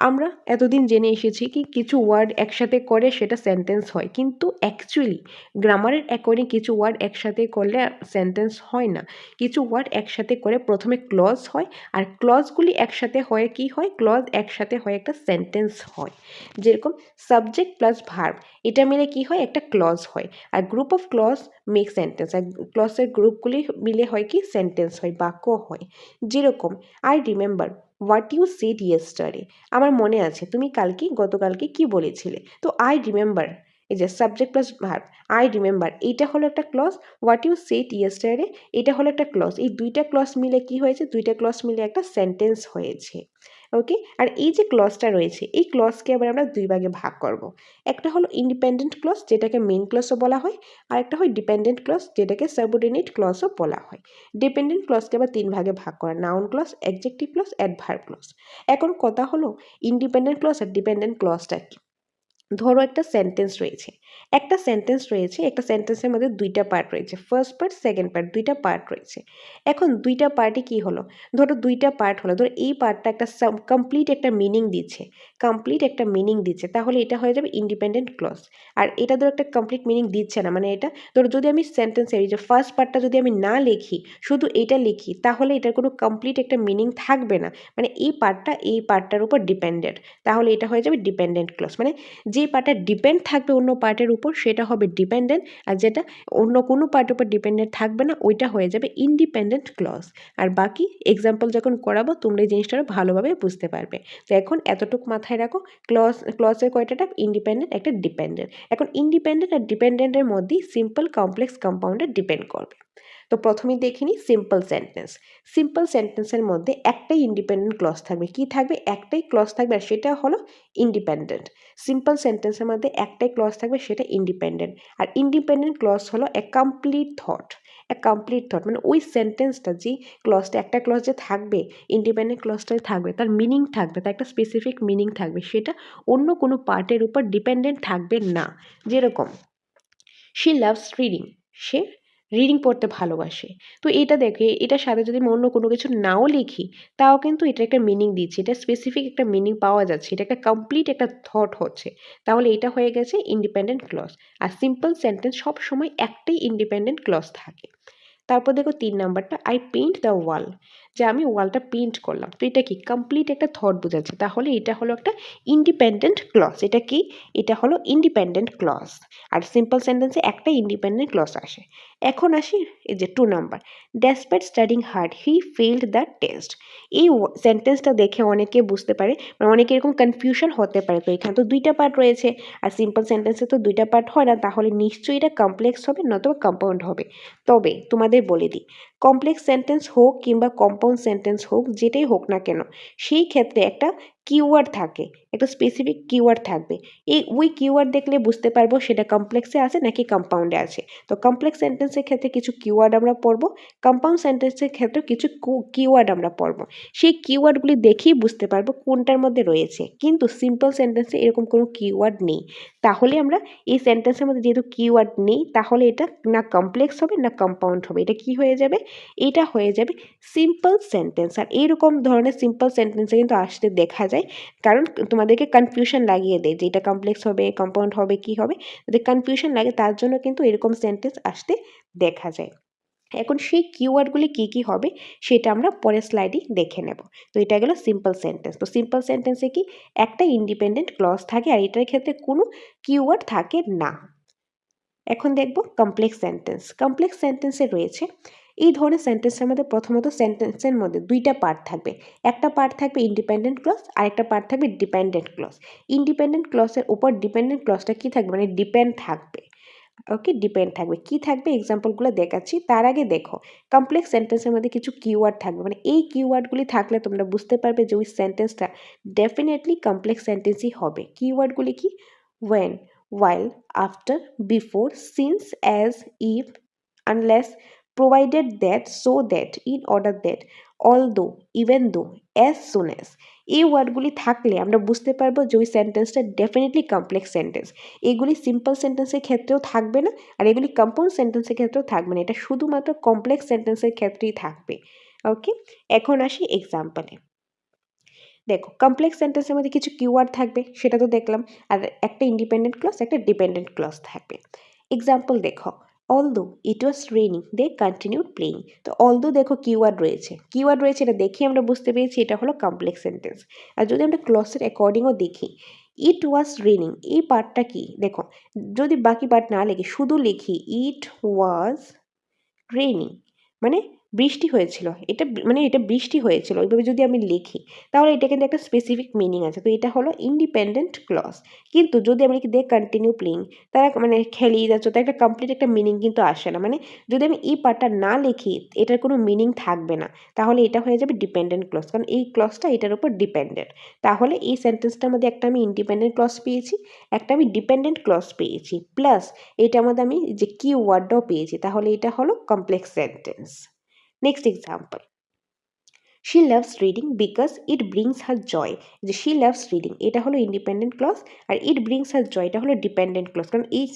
আমরা এতদিন জেনে এসেছি কি কিছু ওয়ার্ড একসাথে করে সেটা সেন্টেন্স হয়, কিন্তু অ্যাকচুয়ালি গ্রামারের অ্যাকর্ডিং কিছু ওয়ার্ড একসাথে করলে সেন্টেন্স হয় না। কিছু ওয়ার্ড একসাথে করে প্রথমে ক্লজ হয়, আর ক্লজগুলি একসাথে হয়ে কি হয়? ক্লজ একসাথে হয়ে একটা সেন্টেন্স হয়। যেরকম সাবজেক্ট প্লাস ভার্ব এটা মিলে কি হয়? একটা ক্লজ হয়। আর group of clause make sentence, আর ক্লজের গ্রুপগুলি মিলে হয় কি? সেন্টেন্স হয়, বাক্য হয়। যেরকম I remember what you said yesterday, আমার মনে আছে তুমি গতকালকে কি বলেছিলে। তো আই রিমেম্বার এই যে subject plus verb, I remember এইটা হলো একটা clause, what you said yesterday এটা হলো একটা ক্লজ। এই দুইটা ক্লজ মিলে কি হয়েছে? দুইটা ক্লজ মিলে একটা সেন্টেন্স হয়েছে। ওকে, আর এই যে ক্লজটা রয়েছে এই ক্লজকে আবার আমরা দুই ভাগে ভাগ করব। একটা হলো ইন্ডিপেন্ডেন্ট ক্লজ যেটাকে মেইন ক্লজও বলা হয়, আর একটা হয় ডিপেন্ডেন্ট ক্লজ যেটাকে সাবঅর্ডিনেট ক্লজও বলা হয়। ডিপেন্ডেন্ট ক্লজকে আবার তিন ভাগে ভাগ করা, noun clause, adjective clause, adverb clause. এখন কথা হলো ইন্ডিপেন্ডেন্ট ক্লজ আর ডিপেন্ডেন্ট ক্লজটা কি। ধরো একটা সেন্টেন্স রয়েছে, একটা সেন্টেন্সের মধ্যে দুইটা পার্ট রয়েছে, ফার্স্ট পার্ট, সেকেন্ড পার্ট, দুইটা পার্ট রয়েছে। এখন দুইটা পার্টে কি হলো? ধরো দুইটা পার্ট হলো, ধরো এই পার্টটা একটা কমপ্লিট একটা মিনিং দিচ্ছে, তাহলে এটা হয়ে যাবে ইন্ডিপেন্ডেন্ট ক্লজ। আর এটা ধরো একটা কমপ্লিট মিনিং দিচ্ছে না, মানে এটা ধরো যদি আমি সেন্টেন্সের এই যে ফার্স্ট পার্টটা যদি আমি না লিখি, শুধু এটা লিখি, তাহলে এটার কোনো কমপ্লিট একটা মিনিং থাকবে না, মানে এই পার্টটার উপর ডিপেন্ডেন্ট, তাহলে এটা হয়ে যাবে ডিপেন্ডেন্ট ক্লজ। মানে যে পার্টটা ডিপেন্ড থাকবে অন্য পার্টের উপর সেটা হবে ডিপেন্ডেন্ট, আর যেটা অন্য কোনো পার্টের উপর ডিপেন্ডেন্ট থাকবে না ওইটা হয়ে যাবে ইন্ডিপেন্ডেন্ট ক্লজ। আর বাকি এক্সাম্পল যখন করাবো তোমরা এই জিনিসটা ভালোভাবে বুঝতে পারবে। তো এখন এতটুকু মাথায় রাখো, ক্লজের কয়টা টাইপ? ইন্ডিপেন্ডেন্ট, একটা ডিপেন্ডেন্ট। এখন ইন্ডিপেন্ডেন্ট আর ডিপেন্ডেন্টের মধ্যেই সিম্পল, কমপ্লেক্স, কম্পাউন্ডে ডিপেন্ড করবে। তো প্রথমেই দেখে নিই সিম্পল সেন্টেন্স। সিম্পল সেন্টেন্সের মধ্যে একটাই ইন্ডিপেন্ডেন্ট ক্লজ থাকবে। কি থাকবে? একটাই ক্লজ থাকবে, আর সেটা হলো ইন্ডিপেন্ডেন্ট। সিম্পল সেন্টেন্সের মধ্যে একটাই ক্লজ থাকবে, সেটা ইন্ডিপেন্ডেন্ট। আর ইন্ডিপেন্ডেন্ট ক্লজ হলো এ কমপ্লিট থট, মানে ওই সেন্টেন্সটা যে ক্লজটা, একটা ক্লজ যে থাকবে, ইন্ডিপেন্ডেন্ট ক্লজটাই থাকবে, তার মিনিং থাকবে, তার একটা স্পেসিফিক মিনিং থাকবে, সেটা অন্য কোনো পার্টের উপর ডিপেন্ডেন্ট থাকবে না। যেরকম she loves reading, say reading পড়তে ভালোবাসে। তো এটা দেখে এটার সাথে যদি আমি অন্য কোনো কিছু নাও লিখি তাও কিন্তু এটা একটা মিনিং দিচ্ছে, এটা স্পেসিফিক একটা মিনিং পাওয়া যাচ্ছে, এটা একটা কমপ্লিট একটা থট হচ্ছে, তাহলে এটা হয়ে গেছে ইন্ডিপেন্ডেন্ট ক্লজ। আর সিম্পল সেন্টেন্স সব সময় একটাই ইন্ডিপেন্ডেন্ট ক্লজ থাকে। তারপর দেখো 3 নাম্বারটা, আই পেইন্ট দ্য ওয়াল, যে আমি ওয়ালটা পেইন্ট করলাম। তো এটা কি? কমপ্লিট একটা থট বোঝাচ্ছে, তাহলে এটা হলো একটা ইন্ডিপেন্ডেন্ট ক্লজ। এটা কি? এটা হলো ইন্ডিপেন্ডেন্ট ক্লজ। আর সিম্পল সেন্টেন্সে একটা ইন্ডিপেন্ডেন্ট ক্লজ আসে। এখন আসি এই যে 2 number, despite studying hard he failed the test. এই সেন্টেন্সটা দেখে অনেকে বুঝতে পারে, মানে অনেকে এরকম কনফিউশন হতে পারে। তো এখানে তো দুইটা পার্ট রয়েছে, আর সিম্পল সেন্টেন্সে তো দুইটা পার্ট হয় না, তাহলে নিশ্চয়ই এটা কমপ্লেক্স হবে নয়তো কম্পাউন্ড হবে। তবে তোমাদের বলে দিই, কমপ্লেক্স সেন্টেন্স হোক কিংবা কম্পাউন্ড সেন্টেন্স হোক, যেটাই হোক না কেন, সেই ক্ষেত্রে একটা কিওয়ার্ড থাকে, একটা স্পেসিফিক কিওয়ার্ড থাকবে। ওই কিওয়ার্ড দেখলে বুঝতে পারবো সেটা কমপ্লেক্সে আছে নাকি কম্পাউন্ডে আছে। তো কমপ্লেক্স সেন্টেন্সের ক্ষেত্রে কিছু কিওয়ার্ড আমরা পড়বো, কম্পাউন্ড সেন্টেন্সের ক্ষেত্রে কিছু কিওয়ার্ড আমরা পড়বো। সেই কিওয়ার্ডগুলি দেখেই বুঝতে পারবো কোনটার মধ্যে রয়েছে, কিন্তু সিম্পল সেন্টেন্সে এরকম কোনো কিওয়ার্ড নেই। তাহলে আমরা এই সেন্টেন্সের মধ্যে যেহেতু কিওয়ার্ড নেই, তাহলে এটা না কমপ্লেক্স হবে না কম্পাউন্ড হবে, এটা কি হয়ে যাবে? এটা হয়ে যাবে সিম্পল সেন্টেন্স। আর এইরকম ধরনের সিম্পল সেন্টেন্সে কিন্তু আসতে দেখা যায়, কারণ তোমাদেরকে কনফিউশন লাগিয়ে দেয় যে এটা কমপ্লেক্স হবে, কম্পাউন্ড হবে, কি হবে, যদি কনফিউশন লাগে তার জন্য কিন্তু এরকম সেন্টেন্স আসতে দেখা যায়। এখন সেই কিওয়ার্ডগুলি কি কি হবে সেটা আমরা পরের স্লাইডে দেখে নেব। তো এটা গেল সিম্পল সেন্টেন্স। তো সিম্পল সেন্টেন্সে কি? একটা ইন্ডিপেন্ডেন্ট ক্লজ থাকে, আর এটার ক্ষেত্রে কোনো কিওয়ার্ড থাকে না। এখন দেখব কমপ্লেক্স সেন্টেন্স। কমপ্লেক্স সেন্টেন্সে রয়েছে এই ধরনের সেন্টেন্সের মধ্যে প্রথমত সেন্টেন্সের মধ্যে দুইটা পার্ট থাকবে। একটা পার্ট থাকবে ইন্ডিপেন্ডেন্ট ক্লজ আর একটা পার্ট থাকবে ডিপেন্ডেন্ট ক্লজ। ইন্ডিপেন্ডেন্ট ক্লজের উপর ডিপেন্ডেন্ট ক্লজটা কী থাকবে, মানে ডিপেন্ড থাকবে। ওকে, ডিপেন্ড থাকবে। কি থাকবে এক্সাম্পলগুলো দেখাচ্ছি, তার আগে দেখো কমপ্লেক্স সেন্টেন্সের মধ্যে কিছু কিওয়ার্ড থাকবে, মানে এই কিওয়ার্ডগুলি থাকলে তোমরা বুঝতে পারবে যে ওই সেন্টেন্সটা ডেফিনেটলি কমপ্লেক্স সেন্টেন্সই হবে। কিওয়ার্ডগুলি কি? when, while, after, before, since, as, if, unless, provided that, so that, in order that, although, even though, as soon as। এই ওয়ার্ডগুলি থাকলে আমরা বুঝতে পারবো যে ওই সেন্টেন্সটা ডেফিনেটলি কমপ্লেক্স সেন্টেন্স। এগুলি সিম্পল সেন্টেন্সের ক্ষেত্রেও থাকবে না আর এগুলি কম্পাউন্ড সেন্টেন্সের ক্ষেত্রেও থাকবে না, এটা শুধুমাত্র কমপ্লেক্স সেন্টেন্সের ক্ষেত্রেই থাকবে। ওকে, এখন আসি এক্সাম্পলে। দেখো কমপ্লেক্স সেন্টেন্সের মধ্যে কিছু কিওয়ার্ড থাকবে, সেটা তো দেখলাম, আর একটা ইন্ডিপেন্ডেন্ট ক্লজ একটা ডিপেন্ডেন্ট ক্লজ থাকবে। এক্সাম্পল দেখো, although it was raining they continued playing. তো অলদো দেখো কিওয়ার্ড রয়েছে, এটা দেখে আমরা বুঝতে পেরেছি এটা হলো কমপ্লেক্স সেন্টেন্স। আর যদি আমরা ক্লজের অ্যাকর্ডিংও দেখি, ইট ওয়াজ রেইনিং এই পার্টটা কি, দেখো যদি বাকি পার্ট না লিখি শুধু লিখি ইট ওয়াজ রেইনিং, মানে বৃষ্টি হয়েছিল, এটা মানে এটা বৃষ্টি হয়েছিল ওইভাবে যদি আমি লিখি তাহলে এটা কিন্তু একটা স্পেসিফিক মিনিং আছে, তো এটা হলো ইন্ডিপেন্ডেন্ট ক্লজ। কিন্তু যদি আমি লিখি দে কন্টিনিউ প্লেইং, তারা মানে খেলেই যাচ্ছে, তো একটা কমপ্লিট একটা মিনিং কিন্তু আসে না। মানে যদি আমি এই পার্টটা না লিখি এটার কোনো মিনিং থাকবে না, তাহলে এটা হয়ে যাবে ডিপেন্ডেন্ট ক্লজ, কারণ এই ক্লজটা এটার উপর ডিপেন্ডেন্ট। তাহলে এই সেন্টেন্সটার মধ্যে একটা আমি ইন্ডিপেন্ডেন্ট ক্লজ পেয়েছি, একটা আমি ডিপেন্ডেন্ট ক্লজ পেয়েছি, প্লাস এটার মধ্যে আমি যে কি ওয়ার্ডটাও পেয়েছি, তাহলে এটা হলো complex sentence. Next example, she loves reading because it brings her joy। যে she loves reading এটা হলো ইন্ডিপেন্ডেন্ট ক্লজ, আর it brings her joy এটা হলো ডিপেন্ডেন্ট ক্লজ, কারণ এই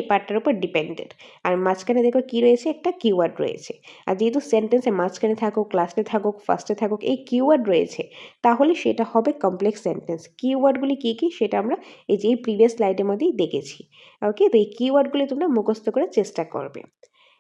পার্টটার উপর ডিপেন্ডেন্ট। আর মাঝখানে দেখো কি রয়েছে, একটা কিওয়ার্ড রয়েছে। আর যেহেতু সেন্টেন্সে মাঝখানে থাকুক, লাস্টে থাকুক, ফার্স্টে থাকুক, এই কিওয়ার্ড রয়েছে, তাহলে সেটা হবে কমপ্লেক্স সেন্টেন্স। কিওয়ার্ডগুলি কী কী সেটা আমরা এই যে প্রিভিয়াস স্লাইডের মধ্যেই দেখেছি। ওকে, তো এই কিওয়ার্ডগুলি তোমরা মুখস্থ করার চেষ্টা করবে।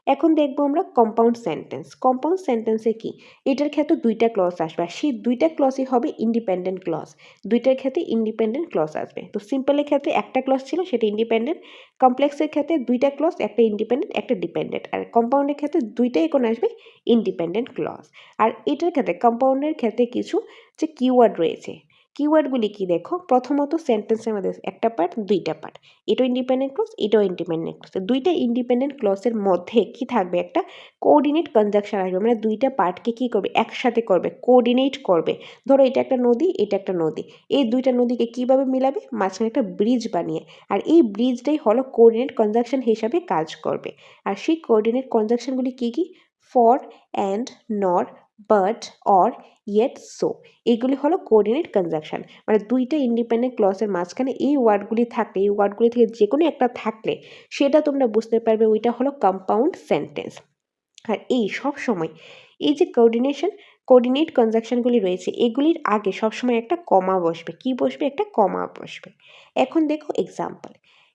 এখন দেখবো আমরা কম্পাউন্ড সেন্টেন্স। কম্পাউন্ড সেন্টেন্সে কি, এটার ক্ষেত্রে দুইটা ক্লজ আসবে, আর সেই দুইটা ক্লজই হবে ইন্ডিপেন্ডেন্ট ক্লজ। দুইটার ক্ষেত্রে ইন্ডিপেন্ডেন্ট ক্লজ আসবে। তো সিম্পলের ক্ষেত্রে একটা ক্লজ ছিল, সেটা ইন্ডিপেন্ডেন্ট। কমপ্লেক্সের ক্ষেত্রে দুইটা ক্লজ, একটা ইন্ডিপেন্ডেন্ট একটা ডিপেন্ডেন্ট। আর কম্পাউন্ডের ক্ষেত্রে দুইটাই এখন আসবে ইন্ডিপেন্ডেন্ট ক্লজ। আর এটার ক্ষেত্রে কম্পাউন্ডের ক্ষেত্রে কিছু যে কিওয়ার্ড রয়েছে, কিওয়ার্ডগুলি কি দেখো, প্রথমত সেন্টেন্সের মধ্যে একটা পার্ট দুইটা পার্ট, এটাও ইন্ডিপেন্ডেন্ট ক্লজ এটাও ইন্ডিপেন্ডেন্ট ক্লজ। দুইটা ইন্ডিপেন্ডেন্ট ক্লজের মধ্যে কি থাকবে, একটা কোঅর্ডিনেট কনজাংশন আসবে, মানে দুইটা পার্টকে কি করবে, একসাথে করবে, কোঅর্ডিনেট করবে। ধরো এটা একটা নদী, এটা একটা নদী, এই দুইটা নদীকে কিভাবে মিলাবে, মাঝখানে একটা ব্রিজ বানিয়ে। আর এই ব্রিজটাই হলো কোঅর্ডিনেট কনজাংশন হিসাবে কাজ করবে। আর সেই কোঅর্ডিনেট কনজাংশনগুলি কি কি, ফর, অ্যান্ড, নর, বাট, অর, ইয়েট, সো। এগুলি হলো কোঅর্ডিনেট কনজাংশন, মানে দুইটা ইন্ডিপেন্ডেন্ট ক্লজের মাঝখানে এই ওয়ার্ডগুলি থাকলে, এই ওয়ার্ডগুলি থেকে যে কোনো একটা থাকলে সেটা তোমরা বুঝতে পারবে ওইটা হলো কম্পাউন্ড সেন্টেন্স। আর এই সব সময় এই যে কোঅর্ডিনেট কনজাংশনগুলি রয়েছে, এগুলির আগে সবসময় একটা কমা বসবে। কি বসবে, একটা কমা বসবে। এখন দেখো example,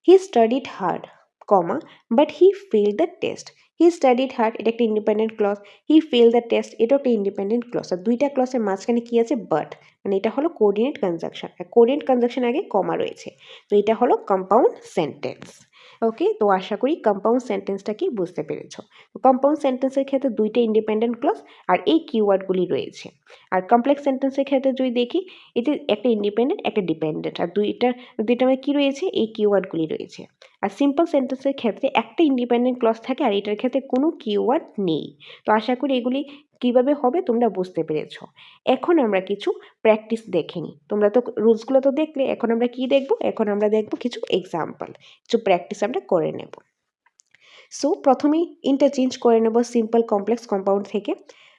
he studied hard, comma, but he fell the test. He studied hard এটা একটা independent clause, he fell the test এটাও একটা ইন্ডিপেন্ডেন্ট ক্লজ। আর দুইটা ক্লজের মাঝখানে কি আছে, বাট, মানে এটা হলো কোঅর্ডিনেট কনজাংশন। আর কোঅর্ডিনেট কনজাংশন আগে কমা রয়েছে, তো এটা হলো কম্পাউন্ড সেন্টেন্স। ওকে, তো আশা করি কম্পাউন্ড সেন্টেন্সটা কি বুঝতে পেরেছো। কম্পাউন্ড সেন্টেন্সের ক্ষেত্রে দুইটা ইন্ডিপেন্ডেন্ট ক্লজ আর এই কিওয়ার্ডগুলি রয়েছে। আর কমপ্লেক্স সেন্টেন্সের ক্ষেত্রে যদি দেখি, এতে একটা ইন্ডিপেন্ডেন্ট একটা ডিপেন্ডেন্ট, আর দুইটা মানে কি রয়েছে, এই কিওয়ার্ডগুলি রয়েছে। আর সিম্পল সেন্টেন্সের ক্ষেত্রে একটা ইন্ডিপেন্ডেন্ট ক্লজ থাকে আর এটার ক্ষেত্রে কোনো কিওয়ার্ড নেই। তো আশা করি এগুলি কিভাবে হবে তোমরা বুঝতে পেরেছো। এখন আমরা কিছু প্র্যাকটিস দেখে নিই। তোমরা তো রুলসগুলো তো দেখলে, এখন আমরা কি দেখব, এখন আমরা দেখব কিছু এক্সাম্পল, কিছু প্র্যাকটিস আমরা করে নেব। সো প্রথমেই ইন্টারচেঞ্জ করে নেব সিম্পল কমপ্লেক্স কম্পাউন্ড থেকে।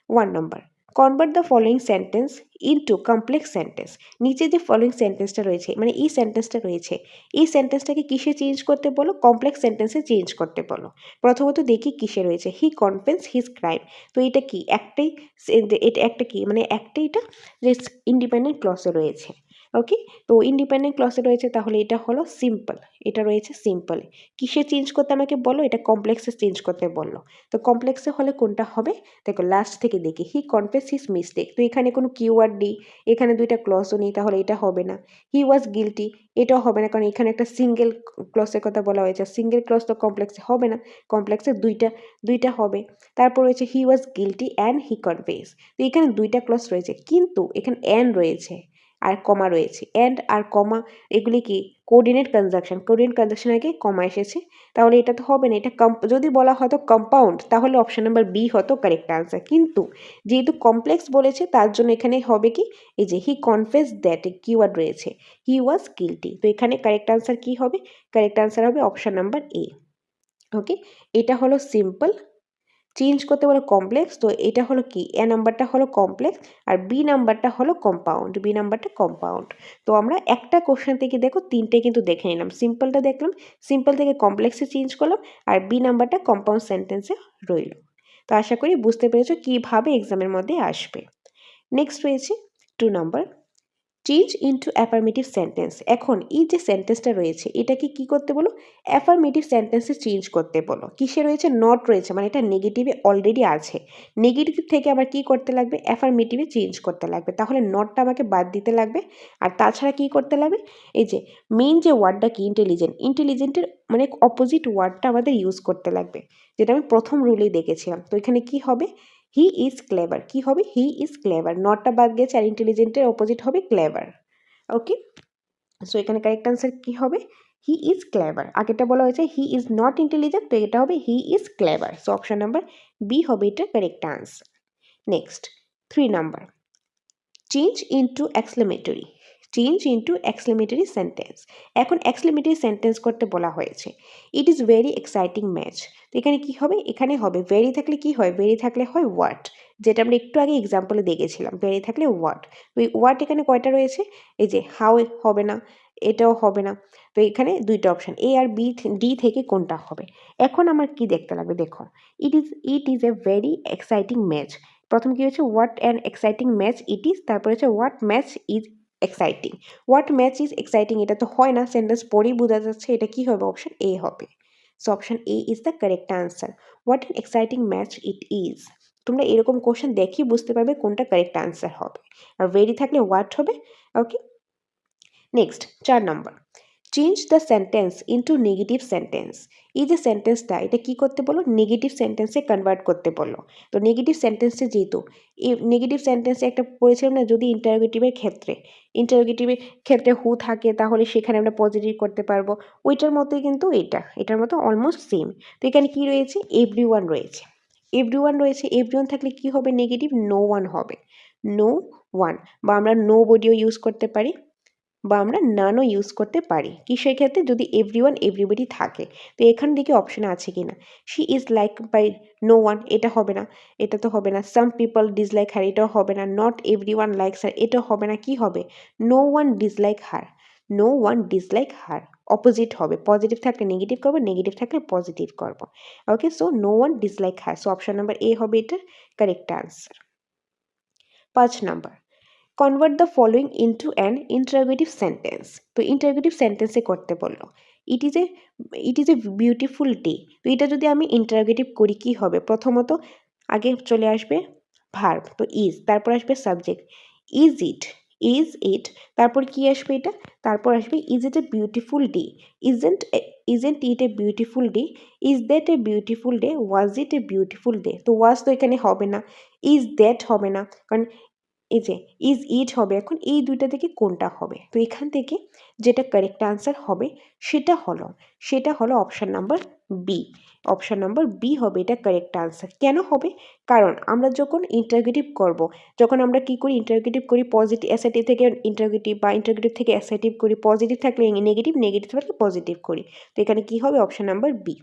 1 number, convert the following sentence into complex sentence. নিচে যে ফলোয়িং সেন্টেন্সটা রয়েছে, মানে এই সেন্টেন্সটা রয়েছে, এই সেন্টেন্সটাকে কিসে চেঞ্জ করতে বলো, কমপ্লেক্স সেন্টেন্সে চেঞ্জ করতে বলো। প্রথমত দেখি কিসে রয়েছে, হি কনফেস হিজ ক্রাইম। তো এটা কি, একটাই, এটা একটা কি, মানে একটাই, এটা যে ইন্ডিপেন্ডেন্ট ক্লজে রয়েছে। ওকে, তো ইন্ডিপেন্ডেন্ট ক্লসে রয়েছে, তাহলে এটা হলো সিম্পল, এটা রয়েছে সিম্পল। কিসে চেঞ্জ করতে আমাকে বলো, এটা কমপ্লেক্সে চেঞ্জ করতে বললো। তো কমপ্লেক্সে হলে কোনটা হবে, দেখো লাস্ট থেকে দেখি, হি কনফেস হিজ মিস্টেক, তো এখানে কোনো কিওয়ার্ড নেই, এখানে দুইটা ক্লসও নেই, তাহলে এটা হবে না। হি ওয়াজ গিলটি, এটাও হবে না, কারণ এখানে একটা সিঙ্গেল ক্লসের কথা বলা হয়েছে, সিঙ্গেল ক্লস তো কমপ্লেক্সে হবে না, কমপ্লেক্সে দুইটা হবে। তারপর রয়েছে হি ওয়াজ গিলটি অ্যান্ড হি কনফেস, তো এখানে দুইটা ক্লস রয়েছে, কিন্তু এখানে অ্যান্ড রয়েছে আর কমা রয়েছে। অ্যান্ড আর কমা এগুলি কি কোঅর্ডিনেট কনজাংশন, কোঅর্ডিনেট কনজাংশন আগে কমা এসেছে, তাহলে এটা তো হবে না। এটা যদি বলা হতো কম্পাউন্ড, তাহলে অপশন নাম্বার বি হতো কারেক্ট আনসার, কিন্তু যেহেতু কমপ্লেক্স বলেছে তার জন্য এখানে হবে কি, এই যে হি কনফেস দ্যাট কিওয়ার্ড রয়েছে, হি ওয়াজ গিলটি, তো এখানে কারেক্ট আনসার কি হবে, কারেক্ট আনসার হবে অপশন নাম্বার এ। ওকে, এটা হলো সিম্পল। চেঞ্জ করতে বলে কমপ্লেক্স, তো এটা হলো কি, এ নাম্বারটা হলো কমপ্লেক্স আর বি নাম্বারটা হলো কম্পাউন্ড, বি নাম্বারটা কম্পাউন্ড। তো আমরা একটা কোশ্চেন থেকে দেখো তিনটে কিন্তু দেখে নিলাম, সিম্পলটা দেখলাম, সিম্পল থেকে কমপ্লেক্সে চেঞ্জ করলাম, আর বি নাম্বারটা কম্পাউন্ড সেন্টেন্সে রইল। তো আশা করি বুঝতে পেরেছো কীভাবে এক্সামের মধ্যে আসবে। নেক্সট রয়েছে 2 number, change into affirmative sentence. এখন এই যে সেন্টেন্সটা রয়েছে এটাকে কি করতে বলো, অ্যাফার্মেটিভ সেন্টেন্সে চেঞ্জ করতে বলো। কিসে রয়েছে, নট রয়েছে, মানে এটা নেগেটিভে অলরেডি আছে, নেগেটিভ থেকে আবার কি করতে লাগবে, অ্যাফার্মেটিভে চেঞ্জ করতে লাগবে, তাহলে নটটা আমাকে বাদ দিতে লাগবে। আর তাছাড়া কি করতে লাগবে, এই যে মেইন যে ওয়ার্ডটা কি, ইন্টেলিজেন্ট, ইন্টেলিজেন্টের মানে অপোজিট ওয়ার্ডটা আমাদের ইউজ করতে লাগবে, যেটা আমি প্রথম রুলেই দেখেছিলাম। তো এখানে কি হবে, হি ইজ ক্লেভার, কি হবে, হি ইজ ক্লেভার, নটটা বাদ গেছে, আর ইন্টেলিজেন্টের অপোজিট হবে ক্লেভার। ওকে, সো এখানে কারেক্ট আনসার কি হবে, হি ইজ ক্লেভার। আগেটা বলা হয়েছে হি ইজ নট ইন্টেলিজেন্ট, তো এটা হবে he is clever, so option number B হবে এটা correct answer. Next 3 number, change into exclamatory, change into exclamatory sentence. এখন এক্সক্লেমেটরি সেন্টেন্স করতে বলা হয়েছে, it is very exciting match, তো এখানে কি হবে, এখানে হবে ভেরি থাকলে কি হয়, ভেরি থাকলে হয় ওয়াট, যেটা আমরা একটু আগে এক্সাম্পলে দেখেছিলাম, ভেরি থাকলে ওয়াট। তো এই ওয়াট এখানে কয়টা রয়েছে, এই যে হাউ হবে না, এটাও হবে না, তো এখানে দুইটা অপশান এ আর বি, ডি থেকে কোনটা হবে। এখন আমার কি দেখতে লাগবে, দেখো it is a very exciting match, প্রথম কি হচ্ছে, what an exciting match it is, তারপরে হচ্ছে what match is exciting, what match is exciting, এটা তো হয় না, সেন্টেন্স পরেই বোঝা যাচ্ছে, এটা কি হবে, অপশন এ হবে। So option A is the correct answer, what an exciting match it is. তোমরা এরকম কোশ্চেন দেখেই বুঝতে পারবে কোনটা কারেক্ট আনসার হবে, আর ভেরি থাকলে হোয়াট হবে। Okay, next 4 number, change the sentence into negative sentence. এই যে সেন্টেন্সটা এটা কি করতে বলো, নেগেটিভ সেন্টেন্সে কনভার্ট করতে বলো। তো নেগেটিভ সেন্টেন্সে যেহেতু এই নেগেটিভ সেন্টেন্সে একটা পড়েছিলাম না, যদি ইন্টারোগেটিভের ক্ষেত্রে হু থাকে তাহলে সেখানে আমরা পজিটিভ করতে পারবো, ওইটার মতোই কিন্তু এটার মতো অলমোস্ট সেম। তো এখানে কি রয়েছে, এভরিওয়ান রয়েছে, এভরিওয়ান রয়েছে, এভরিওয়ান থাকলে কি হবে, নেগেটিভ, নো ওয়ান হবে, নো ওয়ান, বা আমরা নো বডিও ইউজ করতে পারি, বা আমরা নানও ইউজ করতে পারি, কি সেক্ষেত্রে যদি এভরিওয়ান এভরিবডি থাকে। তো এখান থেকে অপশন আছে কি না, she is like by no one, এটা হবে না, এটা তো হবে না, সাম পিপল ডিসলাইক হার, এটাও হবে না, নট এভরিওয়ান লাইকস হার, এটাও হবে না, কি হবে, no one dislike her, no one dislike her, opposite হবে, পজিটিভ থাকলে নেগেটিভ করবো, নেগেটিভ থাকলে পজিটিভ করবো। Okay, so no one dislike her, so option number A হবে এটার correct answer. 5 number, convert the following into an interrogative sentence. তো interrogative সেন্টেন্সে করতে বললো, it is a it is a beautiful day, তো এটা যদি আমি ইন্টারোগেটিভ করি কি হবে, প্রথমত আগে চলে আসবে ভার্ব, তো ইজ, তারপর আসবে subject, is it, is it, তারপর কি আসবে এটা, তারপর আসবে is it A beautiful day, isn't it A beautiful day, is that a beautiful day, was it A beautiful day, তো ওয়াজ তো এখানে হবে না, ইজ দ্যাট হবে না, কারণ এই যে ইজ ইট হবে, এখন এই দুইটা থেকে কোনটা হবে, তো এখান থেকে যেটা কারেক্ট আনসার হবে সেটা হলো option number B, option number B হবে এটা কারেক্ট আনসার। কেন হবে, কারণ আমরা যখন ইন্টারোগেটিভ করব, যখন আমরা কি করি, ইন্টারোগেটিভ করি পজিটিভ, অ্যাসার্টিভ থেকে ইন্টারোগেটিভ বা ইন্টারোগেটিভ থেকে অ্যাসার্টিভ করি, পজিটিভ থাকলে নেগেটিভ, নেগেটিভ থাকলে পজিটিভ করি, তো এখানে কি হবে, অপশান নাম্বার বি।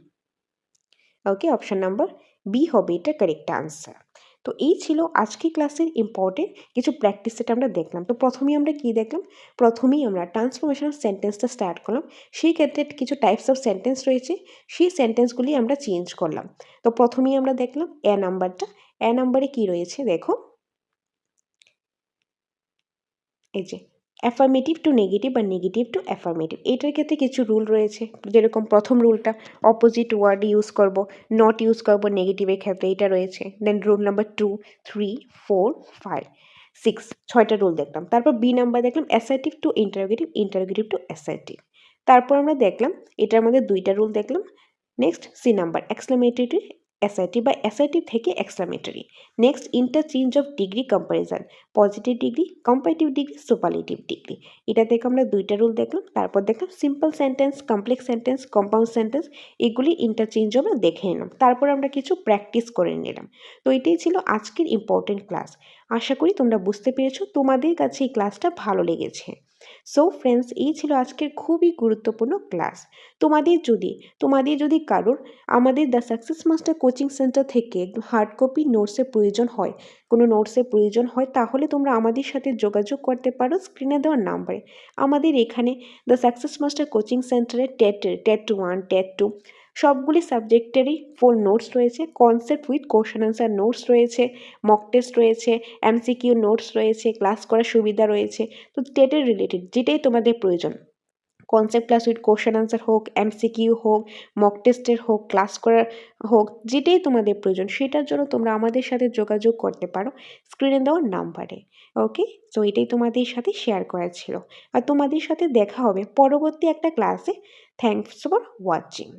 ওকে, অপশান নাম্বার বি হবে এটা কারেক্ট আনসার। তো এই ছিল আজকে ক্লাসের ইম্পর্টেন্ট কিছু প্র্যাকটিস সেট আমরা দেখলাম। তো প্রথমেই আমরা কি দেখলাম, প্রথমেই আমরা ট্রান্সফরমেশনাল সেন্টেন্সটা স্টার্ট করলাম, সেই ক্ষেত্রে কিছু টাইপস অফ সেন্টেন্স রয়েছে, সেই সেন্টেন্সগুলি আমরা চেঞ্জ করলাম। তো প্রথমেই আমরা দেখলাম এ নাম্বারটা, এ নাম্বারে কি রয়েছে দেখো, এই যে অ্যাফার্মেটিভ টু নেগেটিভ বা নেগেটিভ টু অ্যাফার্মেটিভ, এটার ক্ষেত্রে কিছু রুল রয়েছে। যেরকম প্রথম রুলটা অপোজিট ওয়ার্ড ইউজ করব, নট ইউজ করব নেগেটিভের ক্ষেত্রে, এটা রয়েছে। দেন রুল নাম্বার 2, 3, 4, 5, 6, 6টা রুল দেখলাম। তারপর বি নাম্বার দেখলাম assertive to interrogative, interrogative to assertive. তারপর আমরা দেখলাম এটার মধ্যে 2টা রুল দেখলাম। Next C number exclamatory assertive বা অ্যাসার্টিভ থেকে exclamatory. Next interchange of degree comparison, positive degree, comparative degree, superlative degree. এটা থেকে আমরা 2টা রুল দেখলাম। তারপর দেখলাম simple sentence, complex sentence, compound sentence, এগুলি ইন্টারচেঞ্জ আমরা দেখে নিলাম। তারপর আমরা কিছু প্র্যাকটিস করে নিলাম। তো এটাই ছিল আজকের ইম্পর্টেন্ট ক্লাস। আশা করি তোমরা বুঝতে পেরেছো, তোমাদের কাছে এই ক্লাসটা ভালো লেগেছে। সো ফ্রেন্ডস, এই ছিল আজকের খুবই গুরুত্বপূর্ণ ক্লাস। তোমাদের যদি কারোর আমাদের the success master coaching centre থেকে হার্ড কপি নোটসের প্রয়োজন হয়, কোনো নোটসের প্রয়োজন হয়, তাহলে তোমরা আমাদের সাথে যোগাযোগ করতে পারো স্ক্রিনে দেওয়ার নাম্বারে। আমাদের এখানে দ্য সাকসেস মাস্টার কোচিং সেন্টারে টেট 1, টেট 2 সবগুলি সাবজেক্টেরই ফুল নোটস রয়েছে। Concept with question answer notes রয়েছে, মক টেস্ট রয়েছে, এমসিকিউ নোটস রয়েছে, ক্লাস করার সুবিধা রয়েছে। তো টেটের রিলেটেড যেটাই তোমাদের প্রয়োজন, concept class with question answer হোক, এমসিকিউ হোক, মক টেস্টের হোক, ক্লাস করার হোক, যেটাই তোমাদের প্রয়োজন সেটার জন্য তোমরা আমাদের সাথে যোগাযোগ করতে পারো স্ক্রিনে দেওয়ার নাম্বারে। ওকে, সো এটাই তোমাদের সাথে শেয়ার করা ছিল। আর তোমাদের সাথে দেখা হবে পরবর্তী একটা ক্লাসে। Thanks for watching.